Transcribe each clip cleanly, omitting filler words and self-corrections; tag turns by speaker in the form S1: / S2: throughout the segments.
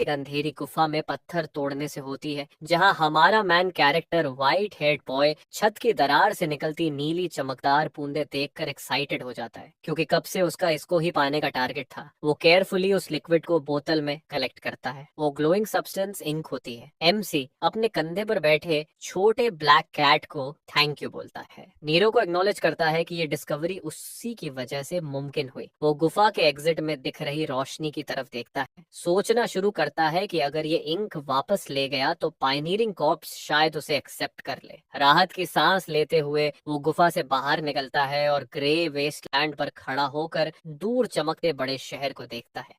S1: एक अंधेरी गुफा में पत्थर तोड़ने से होती है, जहां हमारा man character white head boy छत की दरार से निकलती नीली चमकदार बूंदें देखकर एक्साइटेड हो जाता है, क्योंकि कब से उसका इसको ही पाने का टारगेट था। वो केयरफुली उस लिक्विड को बोतल में कलेक्ट करता है। वो ग्लोइंग सब्सटेंस इंक होती है। एमसी अपने कंधे पर बैठे छोटे ब्लैक कैट को थैंक यू बोलता है। नीरो को एक्नॉलेज करता है कि ये डिस्कवरी उसी की वजह से मुमकिन हुई। वो गुफा के एग्जिट में दिख रही रोशनी की तरफ देखता है, सोचना शुरू करता है कि अगर ये इंक वापस ले गया तो पायनियरिंग कॉर्प्स शायद उसे एक्सेप्ट कर ले। राहत की सांस लेते हुए वो गुफा से बाहर निकलता है और ग्रे वेस्टलैंड पर खड़ा होकर दूर चमकते बड़े शहर को देखता है।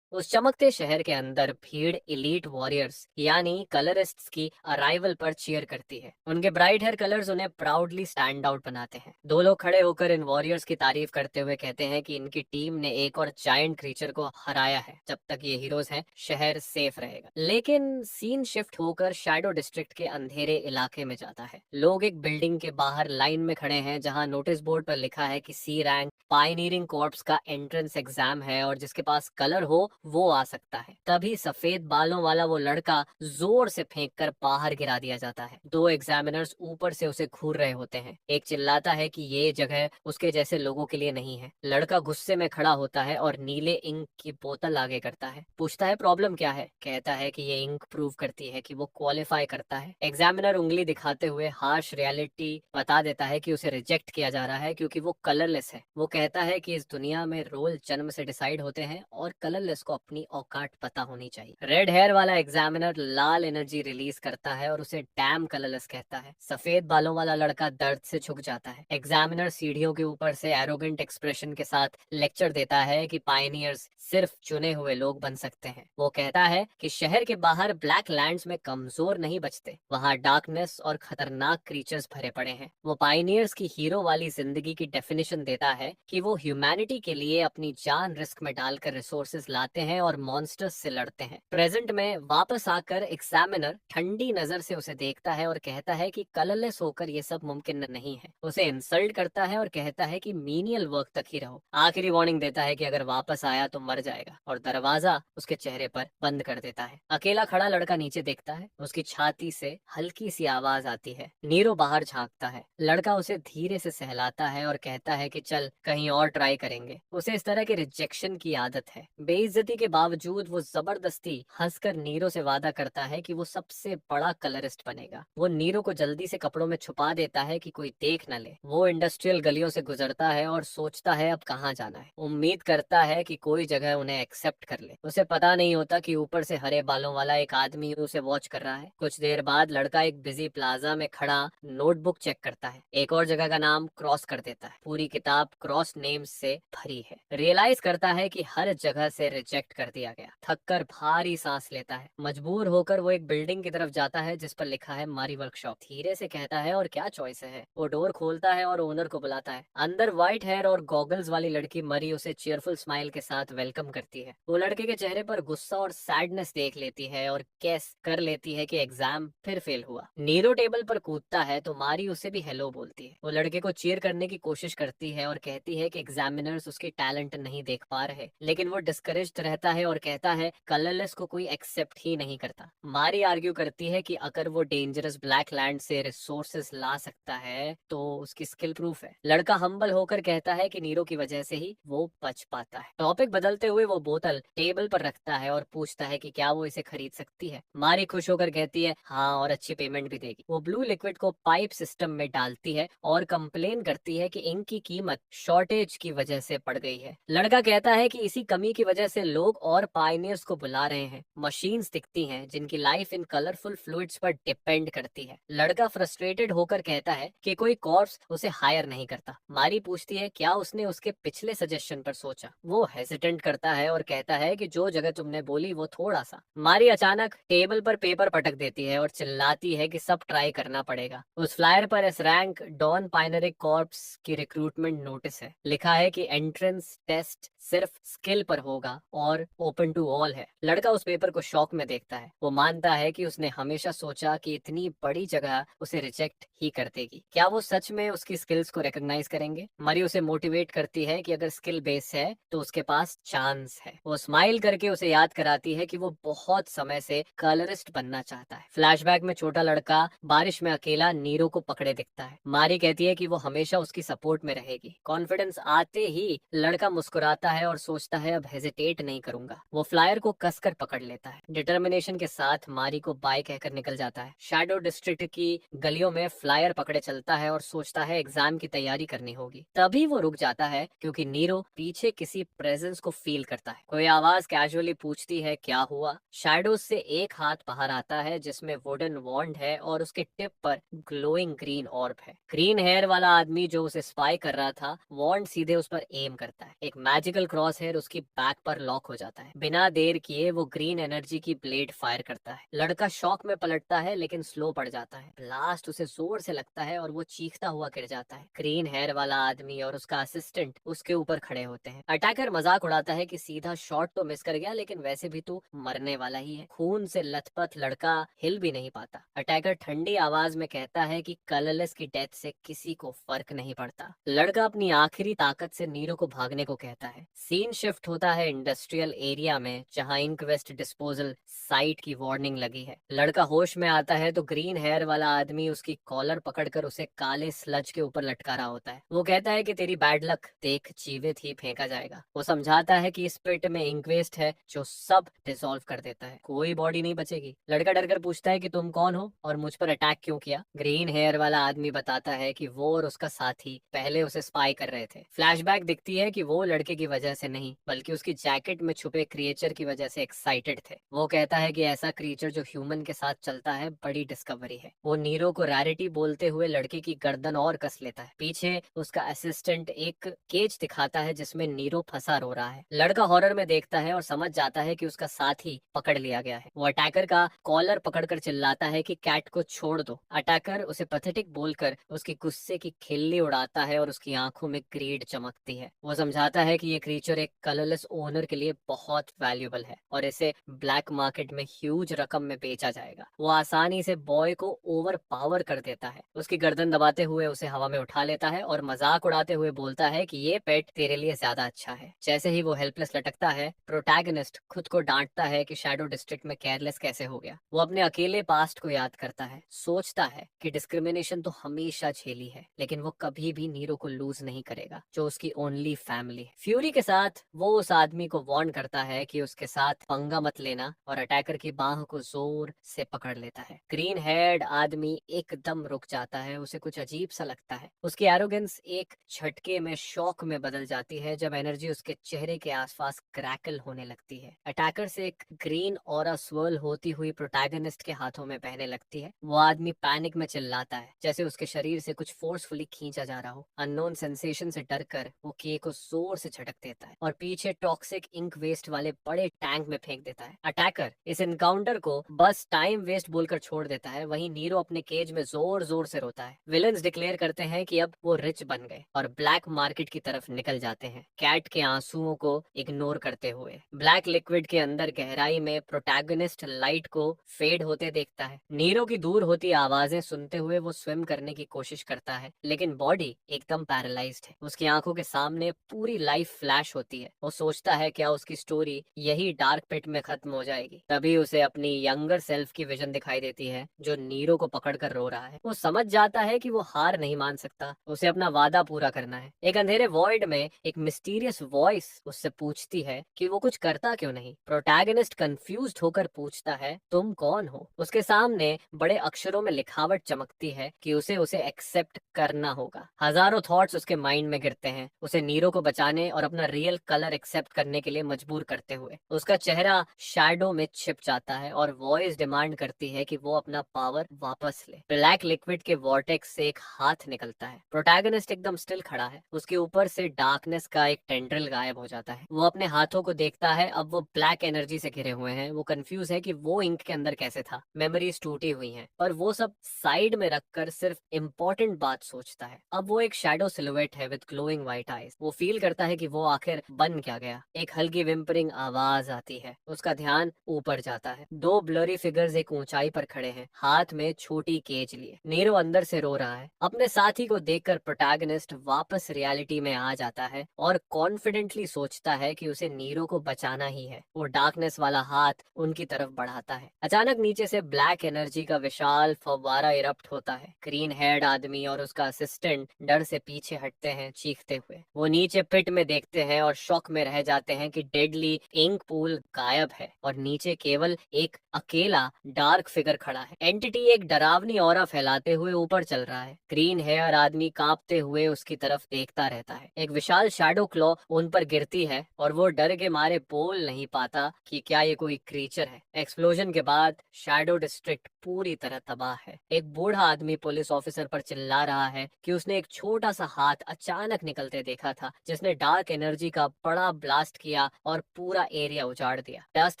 S1: उस चमकते शहर के अंदर भीड़ इलीट वॉरियर्स यानी कलरिस्ट्स की अराइवल पर चीयर करती है। उनके ब्राइट हेयर कलर्स उन्हें प्राउडली स्टैंड आउट बनाते हैं। दो लोग खड़े होकर इन वॉरियर्स की तारीफ करते हुए कहते हैं कि इनकी टीम ने एक और जायंट क्रीचर को हराया है। जब तक ये हीरोज हैं, शहर सेफ रहेगा। लेकिन सीन शिफ्ट होकर शैडो डिस्ट्रिक्ट के अंधेरे इलाके में जाता है। लोग एक बिल्डिंग के बाहर लाइन में खड़े हैं, जहां नोटिस बोर्ड पर लिखा है कि सी रैंक पायनियरिंग कॉर्प्स का एंट्रेंस एग्जाम है और जिसके पास कलर हो वो आ सकता है। तभी सफेद बालों वाला वो लड़का जोर से फेंक कर बाहर गिरा दिया जाता है। दो एग्जामिनर्स ऊपर से उसे घूर रहे होते हैं। एक चिल्लाता है कि ये जगह उसके जैसे लोगों के लिए नहीं है। लड़का गुस्से में खड़ा होता है और नीले इंक की बोतल आगे करता है। पूछता है प्रॉब्लम क्या है। कहता है कि ये इंक प्रूव करती है कि वो क्वालिफाई करता है। एग्जामिनर उंगली दिखाते हुए हार्श रियलिटी बता देता है कि उसे रिजेक्ट किया जा रहा है क्योंकि वो कलरलेस है। वो कहता है कि इस दुनिया में रोल जन्म से डिसाइड होते हैं और कलरलेस को अपनी औकात पता होनी चाहिए। रेड हेयर वाला एग्जामिनर लाल एनर्जी रिलीज करता है और उसे डैम कलरलेस कहता है। सफेद बालों वाला लड़का दर्द से झुक जाता है। एग्जामिनर सीढ़ियों के ऊपर से एरोगेंट एक्सप्रेशन के साथ लेक्चर देता है कि पायनियर्स सिर्फ चुने हुए लोग बन सकते हैं। वो कहता है कि शहर के बाहर ब्लैक लैंड्स में कमजोर नहीं बचते, वहाँ डार्कनेस और खतरनाक क्रीचर्स भरे पड़े हैं। वो पायनियर्स की हीरो वाली जिंदगी की डेफिनेशन देता है कि वो ह्यूमैनिटी के लिए अपनी जान रिस्क में डालकर रिसोर्सेज लाते हैं और मॉन्स्टर्स से लड़ते हैं। प्रेजेंट में वापस आकर एग्जामिनर ठंडी नजर से उसे देखता है और कहता है कि कलरलेस होकर ये सब मुमकिन नहीं है। उसे इंसल्ट करता है और कहता है कि मीनियल वर्क तक ही रहो। आखिरी वार्निंग देता है कि अगर वापस आया तो मर जाएगा और दरवाजा उसके चेहरे पर बंद कर देता है। अकेला खड़ा लड़का नीचे देखता है। उसकी छाती से हल्की सी आवाज आती है। नीरो बाहर झांकता है। लड़का उसे धीरे से सहलाता है और कहता है कि चल कहीं और ट्राई करेंगे। उसे इस तरह के रिजेक्शन की आदत है। बेइज्जती के बावजूद वो जबरदस्ती हंसकर नीरो से वादा करता है कि वो सबसे बड़ा कलरिस्ट बनेगा। वो नीरो को जल्दी से कपड़ों में छुपा देता है कि कोई देख न ले। वो इंडस्ट्रियल गलियों से गुजरता है और सोचता है अब कहाँ जाना है। उम्मीद करता है कि कोई जगह उन्हें एक्सेप्ट कर ले। उसे पता नहीं होता कि ऊपर से हरे बालों वाला एक आदमी उसे वॉच कर रहा है। कुछ देर बाद लड़का एक बिजी प्लाजा में खड़ा नोटबुक चेक करता है। एक और जगह का नाम क्रॉस कर देता है। पूरी किताब क्रॉस नेम्स से भरी है। रियलाइज करता है कि हर जगह से रिजेक्ट कर दिया गया। थककर भारी सांस लेता है। मजबूर होकर वो एक बिल्डिंग की तरफ जाता है जिस पर लिखा है मारी वर्कशॉप। धीरे से कहता है और क्या चॉइस है। वो डोर खोलता है और ओनर को बुलाता है। अंदर व्हाइट हेयर और गॉगल्स वाली लड़की मरी उसे चीयरफुल स्माइल के साथ वेलकम करती है। वो लड़के के चेहरे पर गुस्सा और सैडनेस देख लेती है और कैस कर लेती है कि एग्जाम फिर फेल हुआ। नीरो टेबल पर कूदता है तो मारी उसे भी हेलो बोलती है। वो लड़के को चीयर करने की कोशिश करती है और कहती है कि एग्जामिनर्स उसकी टैलेंट नहीं देख पा रहे, लेकिन वो डिस्करेज्ड रहता है और कहता है कलरलेस को कोई एक्सेप्ट ही नहीं करता। मारी आर्ग्यू करती है कि अगर वो डेंजरस ब्लैक लैंड से रिसोर्सेस ला सकता है तो उसकी स्किल प्रूफ है। लड़का हम्बल होकर कहता है कि नीरो की वजह से ही वो बच पाता है। टॉपिक बदलते हुए वो बोतल टेबल पर रखता है और पूछता है कि क्या वो इसे खरीद सकती है। मारी खुश होकर कहती है हाँ, और अच्छी पेमेंट भी देगी। वो ब्लू लिक्विड को पाइप सिस्टम में डालती है और कंप्लेन करती है कि इंक की कीमत शॉर्टेज की वजह से बढ़ गई है। लड़का कहता है कि इसी कमी की वजह से लोग और पायनियर्स को बुला रहे हैं। मशीन्स दिखती हैं जिनकी लाइफ इन कलरफुल फ्लूइड्स पर डिपेंड करती है। लड़का फ्रस्ट्रेटेड होकर कहता है कि कोई कॉर्प्स उसे हायर नहीं करता। मारी पूछती है क्या उसने उसके पिछले सजेशन पर सोचा। वो हेजिटेंट करता है और कहता है कि जो जगह तुमने बोली वो थोड़ा सा। मारी अचानक टेबल पर पेपर पटक देती है और चिल्लाती है कि सब ट्राई करना पड़ेगा। उस फ्लायर पर एस रैंक डॉन पाइनरिक कॉर्प्स की रिक्रूटमेंट नोटिस है। लिखा है कि एंट्रेंस टेस्ट सिर्फ स्किल पर होगा और ओपन टू ऑल है। लड़का उस पेपर को शॉक में देखता है। वो मानता है कि उसने हमेशा सोचा कि इतनी बड़ी जगह उसे रिजेक्ट ही कर देगी। क्या वो सच में उसकी स्किल्स को रिकॉग्नाइज करेंगे? मरी उसे मोटिवेट करती है कि अगर स्किल बेस है तो उसके पास चांस है। वो स्माइल करके उसे याद कराती है कि वो बहुत समय से कलरिस्ट बनना चाहता है। फ्लैशबैक में छोटा लड़का बारिश में अकेला नीरो को पकड़े दिखता है। मारी कहती है कि वो हमेशा उसकी सपोर्ट में रहेगी। कॉन्फिडेंस आते ही लड़का मुस्कुराता है और सोचता है अब हेजिटेट नहीं करूंगा। वो फ्लायर को कसकर पकड़ लेता है। डिटर्मिनेशन के साथ मारी को बाय कहकर निकल जाता है। शैडो डिस्ट्रिक्ट की गलियों में फ्लायर पकड़े चलता है और सोचता है एग्जाम की तैयारी करनी होगी। तभी वो रुक जाता है क्योंकि नीरो पीछे किसी प्रेजेंस को फील करता है। कोई आवाज कैजुअली पूछती है क्या हुआ। शैडोज से एक हाथ बाहर आता है जिसमें वुडन वॉन्ड है और उसके टिप पर ग्लोइंग ग्रीन ऑर्ब है। ग्रीन हेयर वाला आदमी जो उसे स्पाई कर रहा था वॉन्ड सीधे उस पर एम करता है। एक मैजिकल क्रॉस हेयर उसकी बैक पर लॉक हो जाता है। बिना देर किए वो ग्रीन एनर्जी की ब्लेड फायर करता है। लड़का शॉक में पलटता है लेकिन स्लो पड़ जाता है। ब्लास्ट उसे जोर से लगता है और वो चीखता हुआ गिर जाता है। ग्रीन हेयर वाला आदमी और उसका असिस्टेंट उसके ऊपर खड़े होते हैं। अटैकर मजाक उड़ाता है कि सीधा शॉट तो मिस कर गया लेकिन वैसे भी तू मरने वाला ही है। खून से लथपथ लड़का हिल भी नहीं पाता। अटैकर ठंडी आवाज में कहता है कि कलरलेस की डेथ से किसी को फर्क नहीं पड़ता। लड़का अपनी आखिरी ताकत से नीरो को भागने को कहता है। सीन शिफ्ट होता है इंडस्ट्रियल एरिया में जहां इंक्वेस्ट डिस्पोजल साइट की वार्निंग लगी है। लड़का होश में आता है तो ग्रीन हेयर वाला आदमी उसकी कॉलर पकड़कर उसे काले स्लज के ऊपर लटका रहा होता है। वो कहता है कि तेरी बैड लक देख जीवित ही फेंका जाएगा। वो समझाता है कि इस पिट में इंक्वेस्ट है जो सब डिसॉल्व कर देता है, कोई बॉडी नहीं बचेगी। लड़का डरकर पूछता है कि तुम कौन हो और मुझ पर अटैक क्यों किया। ग्रीन हेयर वाला आदमी बताता है कि वो और उसका साथी पहले उसे स्पाई कर रहे थे। फ्लैशबैक दिखती है कि वो लड़के की वजह से नहीं बल्कि उसकी जैकेट में छुपे क्रिएचर की वजह से एक्साइटेड थे। वो कहता है कि ऐसा क्रिएचर जो ह्यूमन के साथ चलता है बड़ी डिस्कवरी है। वो नीरो को रैरिटी बोलते हुए लड़के की गर्दन और कस लेता है। पीछे उसका असिस्टेंट एक केज दिखाता है जिसमें नीरो फंसा रो रहा है। लड़का हॉरर में देखता है और समझ जाता है कि उसका साथी पकड़ लिया गया है। वो अटैकर का कॉलर पकड़कर चिल्लाता है कि कैट को छोड़ दो। अटैकर उसे पैथेटिक बोलकर उसकी गुस्से की खिल्ली उड़ाता है और उसकी आंखों में ग्रीड चमकती है। वो समझाता है कि ये क्रीचर एक कलरलेस ओनर के लिए बहुत वैल्यूबल है और इसे ब्लैक मार्केट में ह्यूज रकम में बेचा जाएगा। वो आसानी से बॉय को ओवर पावर कर देता है। उसकी गर्दन दबाते हुए उसे हवा में उठा लेता है और मजाक उड़ाते हुए बोलता है कि ये पेट तेरे लिए ज्यादा अच्छा है। जैसे ही वो हेल्पलेस लटकता है प्रोटैगनिस्ट खुद को डांटता है कि शैडो डिस्ट्रिक्ट में केयरलेस कैसे हो गया। वो अपने अकेले पास्ट को याद करता है। सोचता है कि डिस्क्रिमिनेशन तो हमेशा झेली है लेकिन वो कभी भी नीरो को लूज नहीं करेगा जो उसकी ओनली फैमिली है। फ्यूरी के साथ वो उस आदमी को वार्न करता है कि उसके साथ पंगा मत लेना और अटैकर की बाह को जोर से पकड़ लेता है। ग्रीन हेयर्ड आदमी एकदम रुक जाता है। उसे कुछ अजीब सा लगता है। उसकी एरोगेंस एक झटके में शॉक में बदल जाती है जब एनर्जी उसके चेहरे के आसपास क्रैकल होने लगती है। अटैकर से एक ग्रीन ऑरा स्वर्ल होती हुई प्रोटैगनिस्ट के हाथों में बहने लगती है। वो आदमी पैनिक में चिल्लाता है जैसे उसके शरीर से कुछ फोर्सफुली खींचा जा रहा हो। अननोन सेंसेशन से डरकर वो के को जोर से झटक देता है और पीछे टॉक्सिक इंक वेस्ट वाले बड़े टैंक में फेंक देता है। अटैकर इस एनकाउंटर को बस टाइम वेस्ट बोलकर छोड़ देता है। वहीं नीरो अपने केज में जोर जोर से रोता है। विलन्स डिक्लेयर करते हैं कि अब वो रिच बन गए और ब्लैक मार्केट की तरफ निकल जाते हैं कैट के आंसुओं को इग्नोर करते हुए। ब्लैक लिक्विड के अंदर गहराई में प्रोटैगनिस्ट लाइट को फेड होते देखता है। नीरो की दूर होती आवाजें सुनते हुए वो स्विम करने की कोशिश करता है लेकिन बॉडी एकदम पैरालाइज्ड है। उसकी आंखों के सामने पूरी लाइफ फ्लैश होती है। वो सोचता है क्या उसकी स्टोरी यही डार्क पिट में खत्म हो जाएगी। तभी उसे अपनी यंगर सेल्फ की विजन दिखाई देती है जो नीरो को पकड़कर रो रहा है। वो समझ जाता है कि वो हार नहीं मान सकता, उसे अपना वादा पूरा करना है। एक अंधेरे वॉइड में एक मिस्टीरियस वॉइस उससे पूछती है कि वो कुछ करता क्यों नहीं। प्रोटैगनिस्ट कंफ्यूज्ड होकर पूछता है तुम कौन हो। उसके सामने बड़े अक्षरों में लिखावट चमकती है कि उसे उसे एक्सेप्ट करना होगा। हजारों थॉट्स उसके माइंड में गिरते हैं उसे नीरो को बचाने और अपना रियल कलर एक्सेप्ट करने के लिए मजबूर करते हुए। उसका चेहरा शैडो में छिप जाता है और वॉइस डिमांड करती है कि वो अपना पावर वापस ले। ब्लैक लिक्विड के वॉर्टेक्स से एक हाथ निकलता है। प्रोटैगनिस्ट एकदम स्टिल खड़ा है। उसके ऊपर से डार्कनेस का एक टेंड्रिल गायब हो जाता है। वो अपने हाथों को देखता है। अब वो ब्लैक एनर्जी से घिरे हुए हैं। वो कंफ्यूज है कि वो इंक के अंदर कैसे था। मेमोरीज टूटी हुई हैं और वो सब साइड में रखकर सिर्फ इम्पोर्टेंट बात सोचता है। अब वो एक शैडो सिलुएट है विद ग्लोइंग व्हाइट आईज। वो फील करता है कि वो आखिर बन क्या गया। एक हल्की हल्की विम्परिंग आवाज आती है। उसका ध्यान ऊपर जाता है। दो ब्लरी फिगर्स एक ऊंचाई पर खड़े हैं, हाथ में छोटी केज लिए। नीरो अंदर से रो रहा है। अपने साथी को देखकर प्रोटैगनिस्ट वापस रियलिटी में आ जाता है और कॉन्फिडेंटली सोचता है कि उसे नीरो को बचाना ही है। वो डार्कनेस वाला हाथ उनकी तरफ बढ़ाता है। अचानक नीचे से ब्लैक एनर्जी का विशाल फव्वारा इरप्ट होता है। ग्रीन हेयर्ड आदमी और उसका असिस्टेंट डर से पीछे हटते हैं, चीखते हुए। वो नीचे पिट में देखते हैं और शॉक में रह जाते हैं कि डेडली इंक पूल गायब है और नीचे केवल एक अकेला डार्क फिगर खड़ा है। एंटिटी एक डरावनी ऑरा फैलाते हुए ऊपर चल रहा है। ग्रीन हेयर आदमी कांपते हुए उसकी तरफ देखता रहता है। एक विशाल शैडो क्लॉ उन पर गिरती है और वो डर के मारे बोल नहीं पाता कि क्या ये कोई क्रीचर है। एक्सप्लोजन के बाद शैडो डिस्ट्रिक्ट पूरी तरह तबाह है। एक बूढ़ा आदमी पुलिस ऑफिसर पर चिल्ला रहा है कि उसने एक छोटा सा हाथ अचानक निकलते देखा था, जिसने डार्क एनर्जी का बड़ा ब्लास्ट किया और पूरा एरिया उजाड़ दिया। डस्ट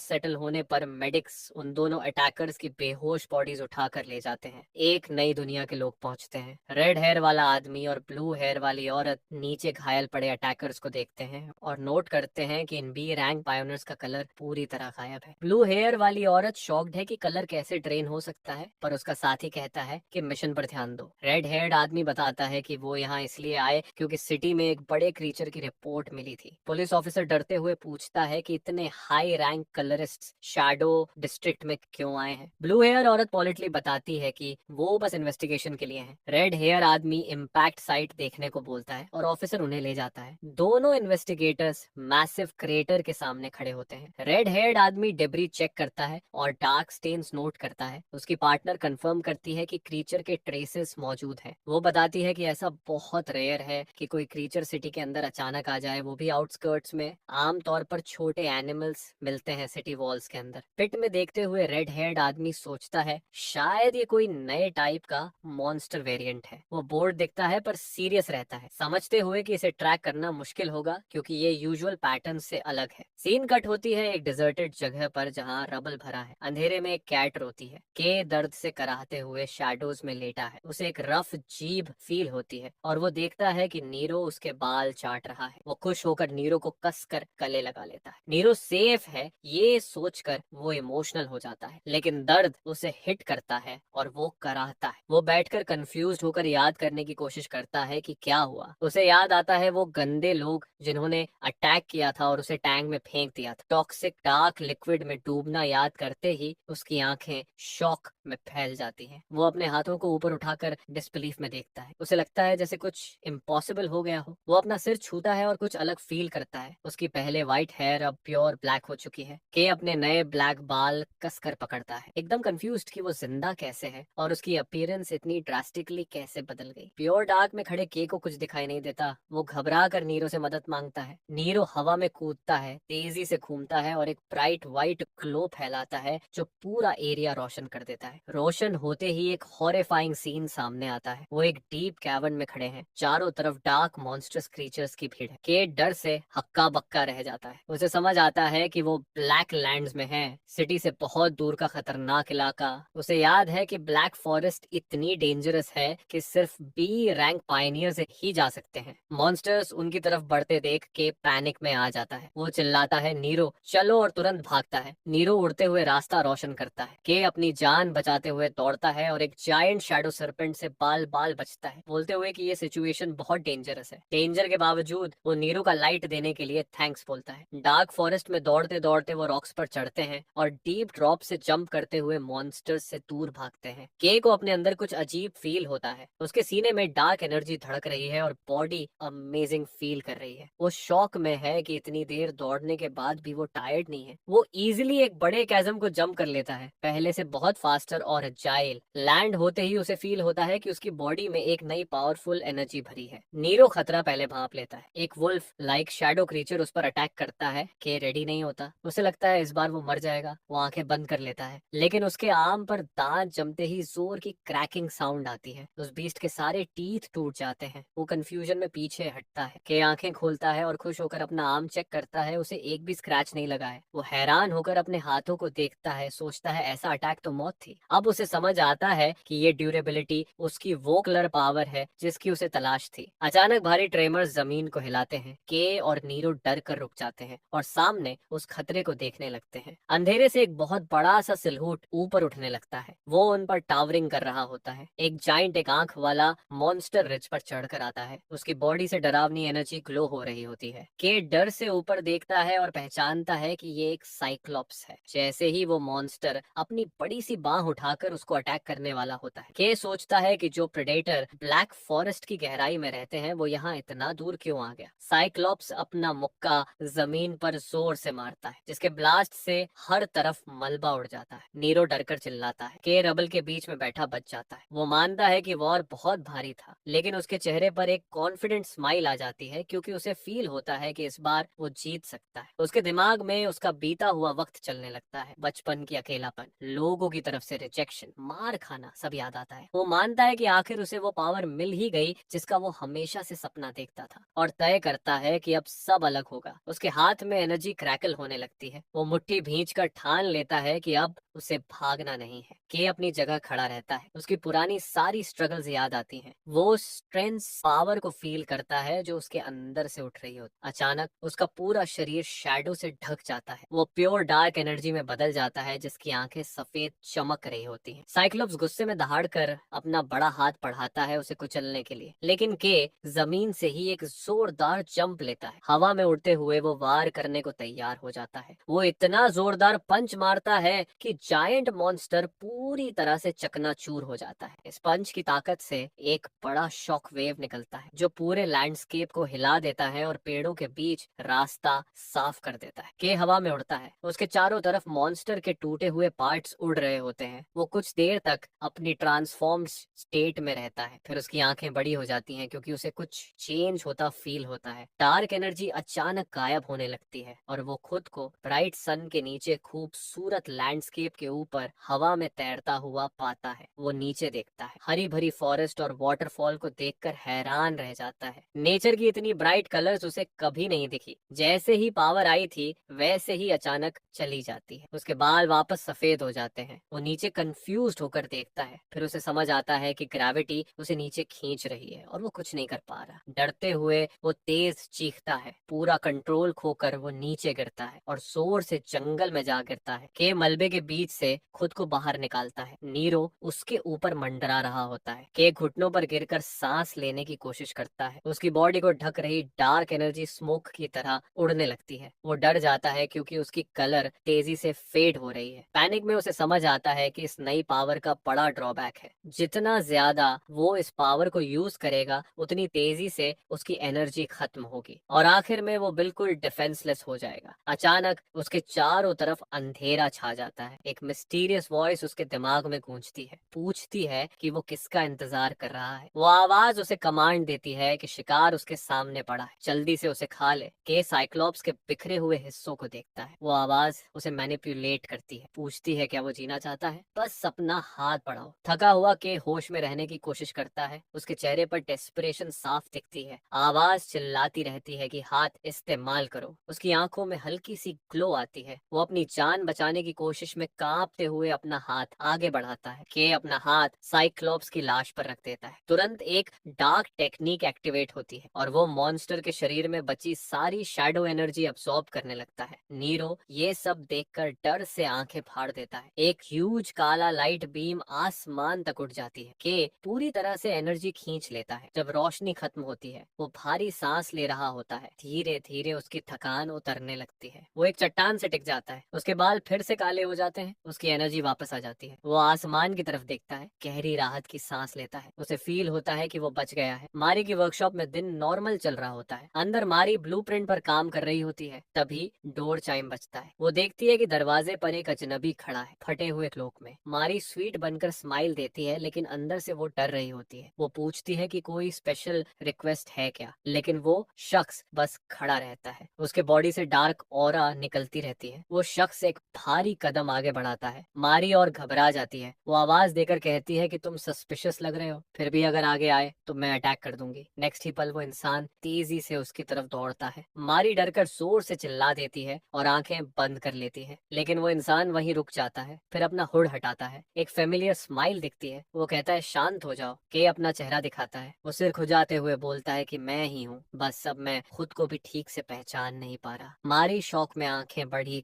S1: सेटल होने पर मेडिक्स उन दोनों अटैकर्स की बेहोश बॉडीज उठाकर ले जाते हैं। एक नई दुनिया के लोग पहुंचते हैं। रेड हेयर वाला आदमी और ब्लू हेयर वाली औरत नीचे घायल पड़े अटैकर्स को देखते हैं और नोट करते हैं कि इन बी रैंक पायोनियर्स का कलर पूरी तरह गायब है। ब्लू हेयर वाली औरत शॉक्ड है कि कलर कैसे ड्रेन हो सकता है, पर उसका साथी कहता है कि मिशन पर ध्यान दो। रेड हेयर्ड आदमी बताता है कि वो यहाँ इसलिए आए क्योंकि सिटी में एक बड़े क्रीचर की रिपोर्ट मिली थी। पुलिस ऑफिसर डरते हुए पूछता है कि इतने high rank colourist shadow district में क्यों आए हैं। ब्लू हेयर औरत पॉलिटली बताती है कि वो बस इन्वेस्टिगेशन के लिए हैं। रेड हेयर आदमी इम्पैक्ट साइट देखने को बोलता है और ऑफिसर उन्हें ले जाता है। दोनों इन्वेस्टिगेटर्स मैसिव क्रेटर के सामने खड़े होते हैं। रेड हेयर्ड आदमी डेब्री चेक करता है और डार्क स्टेन्स नोट करता है। उसकी पार्टनर कंफर्म करती है कि क्रीचर के ट्रेसेस मौजूद हैं। वो बताती है कि ऐसा बहुत रेयर है कि कोई क्रीचर सिटी के अंदर अचानक आ जाए, वो भी आउटस्कर्ट्स में। आमतौर पर छोटे एनिमल्स मिलते हैं सिटी वॉल्स के अंदर। पिट में देखते हुए रेड हेयर्ड आदमी सोचता है शायद ये कोई नए टाइप का मॉन्स्टर वेरिएंट है। वो बोर्ड दिखता है पर सीरियस रहता है, समझते हुए कि इसे ट्रैक करना मुश्किल होगा क्योंकि ये यूजुअल पैटर्न से अलग है। सीन कट होती है एक डिजर्टेड जगह पर जहाँ रबल भरा है। अंधेरे में एक कैट रोती है। के दर्द से कराहते हुए शैडोज में लेटा है। उसे एक रफ जीभ फील होती है और वो देखता है कि नीरो उसके बाल चाट रहा है। वो खुश होकर नीरो को कसकर गले लगा लेता है। नीरो सेफ है ये सोचकर वो इमोशनल हो जाता है, लेकिन दर्द उसे हिट करता है और वो कराहता है। वो बैठकर कंफ्यूज होकर याद करने की कोशिश करता है कि क्या हुआ। उसे याद आता है वो गंदे लोग जिन्होंने अटैक किया था और उसे टैंक में फेंक दिया था। टॉक्सिक डार्क लिक्विड में डूबना याद करते ही उसकी आंखें शॉक में फैल जाती हैं। वो अपने हाथों को ऊपर उठाकर डिसबिलीफ में देखता है। उसे लगता है जैसे कुछ इम्पॉसिबल हो गया हो। वो अपना सिर छूता है और कुछ अलग फील करता है। उसकी पहले व्हाइट हेयर अब प्योर ब्लैक हो चुकी है। के अपने नए ब्लैक बाल कसकर पकड़ता है, एकदम कंफ्यूज्ड कि वो जिंदा कैसे है और उसकी अपीयरेंस इतनी ड्रास्टिकली कैसे बदल गई। प्योर डार्क में खड़े के को कुछ दिखाई नहीं देता। वो घबरा कर नीरो से मदद मांगता है। नीरो हवा में कूदता है, तेजी से घूमता है और एक ब्राइट व्हाइट ग्लो फैलाता है जो पूरा एरिया रोशन कर देता है। रोशन होते ही एक हॉरिफाइंग सीन सामने आता है। वो एक डीप कैवर्न में खड़े हैं। चारों तरफ डार्क मॉन्स्टर्स क्रीचर्स की भीड़ है। के डर से हक्का बक्का रह जाता है। उसे समझ आता है कि वो ब्लैक लैंड्स में है, सिटी से बहुत दूर का खतरनाक इलाका। उसे याद है कि ब्लैक फॉरेस्ट इतनी डेंजरस है कि सिर्फ बी रैंक पायनियर्स ही जा सकते हैं। मॉन्स्टर्स उनकी तरफ बढ़ते देख के पैनिक में आ जाता है। वो चिल्लाता है नीरो चलो और तुरंत भागता है। नीरो उड़ते हुए रास्ता रोशन करता है। के अपनी जान बचाते हुए दौड़ता है और एक जायंट शैडो सर्पेंट से बाल बाल बचता है, बोलते हुए कि ये सिचुएशन बहुत डेंजरस है। डेंजर के बावजूद वो नीरो का लाइट देने के लिए थैंक्स बोलता है। डार्क फॉरेस्ट में दौड़ते दौड़ते वो रॉक्स पर चढ़ते हैं और डीप ड्रॉप से जंप करते हुए मॉन्स्टर्स से दूर भागते हैं। के को अपने अंदर कुछ अजीब फील होता है। उसके सीने में डार्क एनर्जी धड़क रही है और बॉडी अमेजिंग फील कर रही है। वो शॉक में है कि इतनी देर दौड़ने के बाद भी वो टायर्ड नहीं है। वो इजीली एक बड़े चैज़म को जंप कर लेता है, पहले से बहुत फास्टर और अजाइल। लैंड होते ही उसे फील होता है कि उसकी बॉडी में एक नई पावरफुल एनर्जी भरी है। नीरो खतरा पहले भांप लेता है। एक वुल्फ लाइक शैडो क्रीचर उस पर अटैक करता है। के रेडी नहीं होता। उसे लगता है इस बार वो मर जाएगा। वो आंखें बंद कर लेता है, लेकिन उसके आर्म पर दांत जमते ही जोर की क्रैकिंग साउंड आती है। उस बीस्ट के सारे टीथ टूट जाते हैं। वो कंफ्यूजन में पीछे हटता है। के आंखें खोलता है और खुश होकर अपना आर्म चेक करता है। उसे एक भी स्क्रैच नहीं लगा है। वो हैरान होकर अपने हाथों को देखता है, सोचता है ऐसा अटैक तो मौत थी। अब उसे समझ आता है कि ये ड्यूरेबिलिटी उसकी वो कलर पावर है जिसकी उसे तलाश थी। अचानक भारी ट्रेमर्स जमीन को हिलाते हैं। के और नीरो डर कर रुक जाते हैं और सामने उस खतरे को देखने लगते हैं। अंधेरे से एक बहुत बड़ा सा सिलहूट ऊपर उठने लगता है। वो उन पर टावरिंग कर रहा होता है। एक जाइंट, एक आंख वाला मॉन्स्टर रिज पर चढ़कर आता है। उसकी बॉडी से डरावनी एनर्जी ग्लो हो रही होती है। के डर से ऊपर देखता है और पहचानता है कि ये एक साइक्लोप्स है। जैसे ही वो मॉन्स्टर अपनी बड़ी सी बाह उठाकर उसको अटैक करने वाला होता है, के सोचता है कि जो प्रेडेटर ब्लैक फॉरेस्ट की गहराई में रहते हैं वो यहाँ इतना दूर क्यों आ गया। साइक्लोप्स अपना मुक्का जमीन पर जोर से मारता है, जिसके ब्लास्ट से हर तरफ मलबा उड़ जाता है। नीरो डरकर चिल्लाता है। के रबल के बीच में बैठा बच जाता है। वो मानता है कि वॉर बहुत भारी था, लेकिन उसके चेहरे पर एक कॉन्फिडेंट स्माइल आ जाती है क्योंकि उसे फील होता है कि इस बार वो जीत सकता है। उसके दिमाग में उसका बीता हुआ वक्त चलने लगता है। बचपन की अकेलापन, लोगों की तरफ से रिजेक्शन, मार खाना, सब याद आता है। वो मानता है कि आखिर उसे वो पावर मिल ही गई जिसका वो हमेशा से सपना देखता था, और तय करता है कि अब सब अलग होगा। उसके हाथ में एनर्जी क्रैकल होने लगती है। वो मुट्ठी भींच कर ठान लेता है कि अब उसे भागना नहीं है। के अपनी जगह खड़ा रहता है। उसकी पुरानी सारी स्ट्रगल्स याद आती हैं। वो स्ट्रेंथ, पावर को फील करता है जो उसके अंदर से उठ रही होती। अचानक उसका पूरा शरीर शैडो से ढक जाता है। वो प्योर डार्क एनर्जी में बदल जाता है जिसकी आंखें सफेद चमक रही होती हैं। साइक्लोप्स गुस्से में दहाड़कर अपना बड़ा हाथ बढ़ाता है उसे कुचलने के लिए, लेकिन के जमीन से ही एक जोरदार जंप लेता है। हवा में उड़ते हुए वो वार करने को तैयार हो जाता है। वो इतना जोरदार पंच मारता है कि जायंट मॉन्स्टर पूरी तरह से चकनाचूर हो जाता है। इस पंच की ताकत से एक बड़ा शॉक वेव निकलता है जो पूरे लैंडस्केप को हिला देता है और पेड़ों के बीच रास्ता साफ कर देता है। के हवा में उड़ता है। उसके चारों तरफ मॉन्स्टर के टूटे हुए पार्ट्स उड़ रहे होते हैं। वो कुछ देर तक अपनी ट्रांसफॉर्म्ड स्टेट में रहता है, फिर उसकी आंखें बड़ी हो जाती हैं क्योंकि उसे कुछ चेंज होता फील होता है। डार्क एनर्जी अचानक गायब होने लगती है और वो खुद को ब्राइट सन के नीचे खूबसूरत लैंडस्केप के ऊपर हवा में तैरता हुआ पाता है। वो नीचे देखता है। हरी भरी फॉरेस्ट और वाटरफॉल को देखकर हैरान रह जाता है। नेचर की इतनी ब्राइट कलर्स उसे कभी नहीं दिखी। जैसे ही पावर आई थी वैसे ही अचानक चली जाती है। उसके बाल वापस सफेद हो जाते हैं। वो नीचे कंफ्यूज्ड होकर देखता है। फिर उसे समझ आता है कि ग्रेविटी उसे नीचे खींच रही है और वो कुछ नहीं कर पा रहा। डरते हुए वो तेज चीखता है। पूरा कंट्रोल खोकर वो नीचे गिरता है और जोर से जंगल में जा गिरता है। के मलबे के बीच से खुद को बाहर निकालता है। नीरो उसके ऊपर मंडरा रहा होता है। के घुटनों पर गिरकर सांस लेने की कोशिश करता है। उसकी बॉडी को ढक रही डार्क एनर्जी स्मोक की तरह उड़ने लगती है। वो डर जाता है क्योंकि उसकी कलर तेजी से फेड हो रही है। पैनिक में उसे समझ आता है कि इस नई पावर का बड़ा ड्रॉबैक है। जितना ज्यादा वो इस पावर को यूज करेगा उतनी तेजी से उसकी एनर्जी खत्म होगी और आखिर में वो बिल्कुल डिफेंसलेस हो जाएगा। अचानक उसके चारों तरफ अंधेरा छा जाता है। एक मिस्टीरियस वॉइस उसके दिमाग में गूंजती है, पूछती है कि वो किसका इंतजार कर रहा है। वो आवाज उसे कमांड देती है कि शिकार उसके सामने पड़ा है, जल्दी से उसे खा ले। के साइक्लोप्स के बिखरे हुए हिस्सों को देखता है। वो आवाज उसे मैनिपुलेट करती है, पूछती है क्या वो जीना चाहता है। बस अपना हाथ बढ़ाओ। थका हुआ के होश में रहने की कोशिश करता है। उसके चेहरे पर डेस्परेशन साफ दिखती है। आवाज चिल्लाती रहती है कि हाथ इस्तेमाल करो। उसकी आंखों में हल्की सी ग्लो आती है। वो अपनी जान बचाने की कोशिश में कांपते हुए अपना हाथ आगे बढ़ाता है। के अपना हाथ साइक्लोप्स की लाश पर रख देता है। तुरंत एक डार्क टेक्निक एक्टिवेट होती है और वो मॉन्स्टर के शरीर में बची सारी शैडो एनर्जी अब्सॉर्ब करने लगता है। नीरो ये सब देखकर डर से आंखें फाड़ देता है। एक ह्यूज काला लाइट बीम आसमान तक उठ जाती है। के पूरी तरह से एनर्जी खींच लेता है। जब रोशनी खत्म होती है वो भारी सांस ले रहा होता है। धीरे धीरे उसकी थकान उतरने लगती है। वो एक चट्टान से टिक जाता है। उसके बाल फिर से काले हो जाते हैं। उसकी एनर्जी वापस आ जाती है। वो आसमान की तरफ देखता है, गहरी राहत की सांस लेता है। उसे फील होता है कि वो बच गया है। मारी की वर्कशॉप में दिन नॉर्मल चल रहा होता है। अंदर मारी ब्लूप्रिंट पर काम कर रही होती है। तभी डोर चाइम बजता है। वो देखती है कि दरवाजे पर एक अजनबी खड़ा है, फटे हुए क्लोक में। मारी स्वीट बनकर स्माइल देती है, लेकिन अंदर से वो डर रही होती है। वो पूछती है कि कोई स्पेशल रिक्वेस्ट है क्या, लेकिन वो शख्स बस खड़ा रहता है। उसके बॉडी से डार्क ऑरा निकलती रहती है। वो शख्स एक भारी कदम आगे बढ़ाता है। मारी और घबरा घबरा जाती है। वो आवाज देकर कहती है कि तुम सस्पिशियस लग रहे हो, फिर भी अगर आगे आए तो मैं अटैक कर दूंगी। नेक्स्ट ही पल वो इंसान तेजी से उसकी तरफ दौड़ता है। मारी डरकर जोर से चिल्ला देती है और आंखें बंद कर लेती है, लेकिन वो इंसान वहीं रुक जाता है, फिर अपना हुड हटाता है। एक फेमिलियर स्माइल दिखती है। वो कहता है शांत हो जाओ। के अपना चेहरा दिखाता है। वो सिर खुजाते हुए बोलता है कि मैं ही हूँ, बस अब मैं खुद को भी ठीक से पहचान नहीं पा रहा। मारी शौक में आंखें बड़ी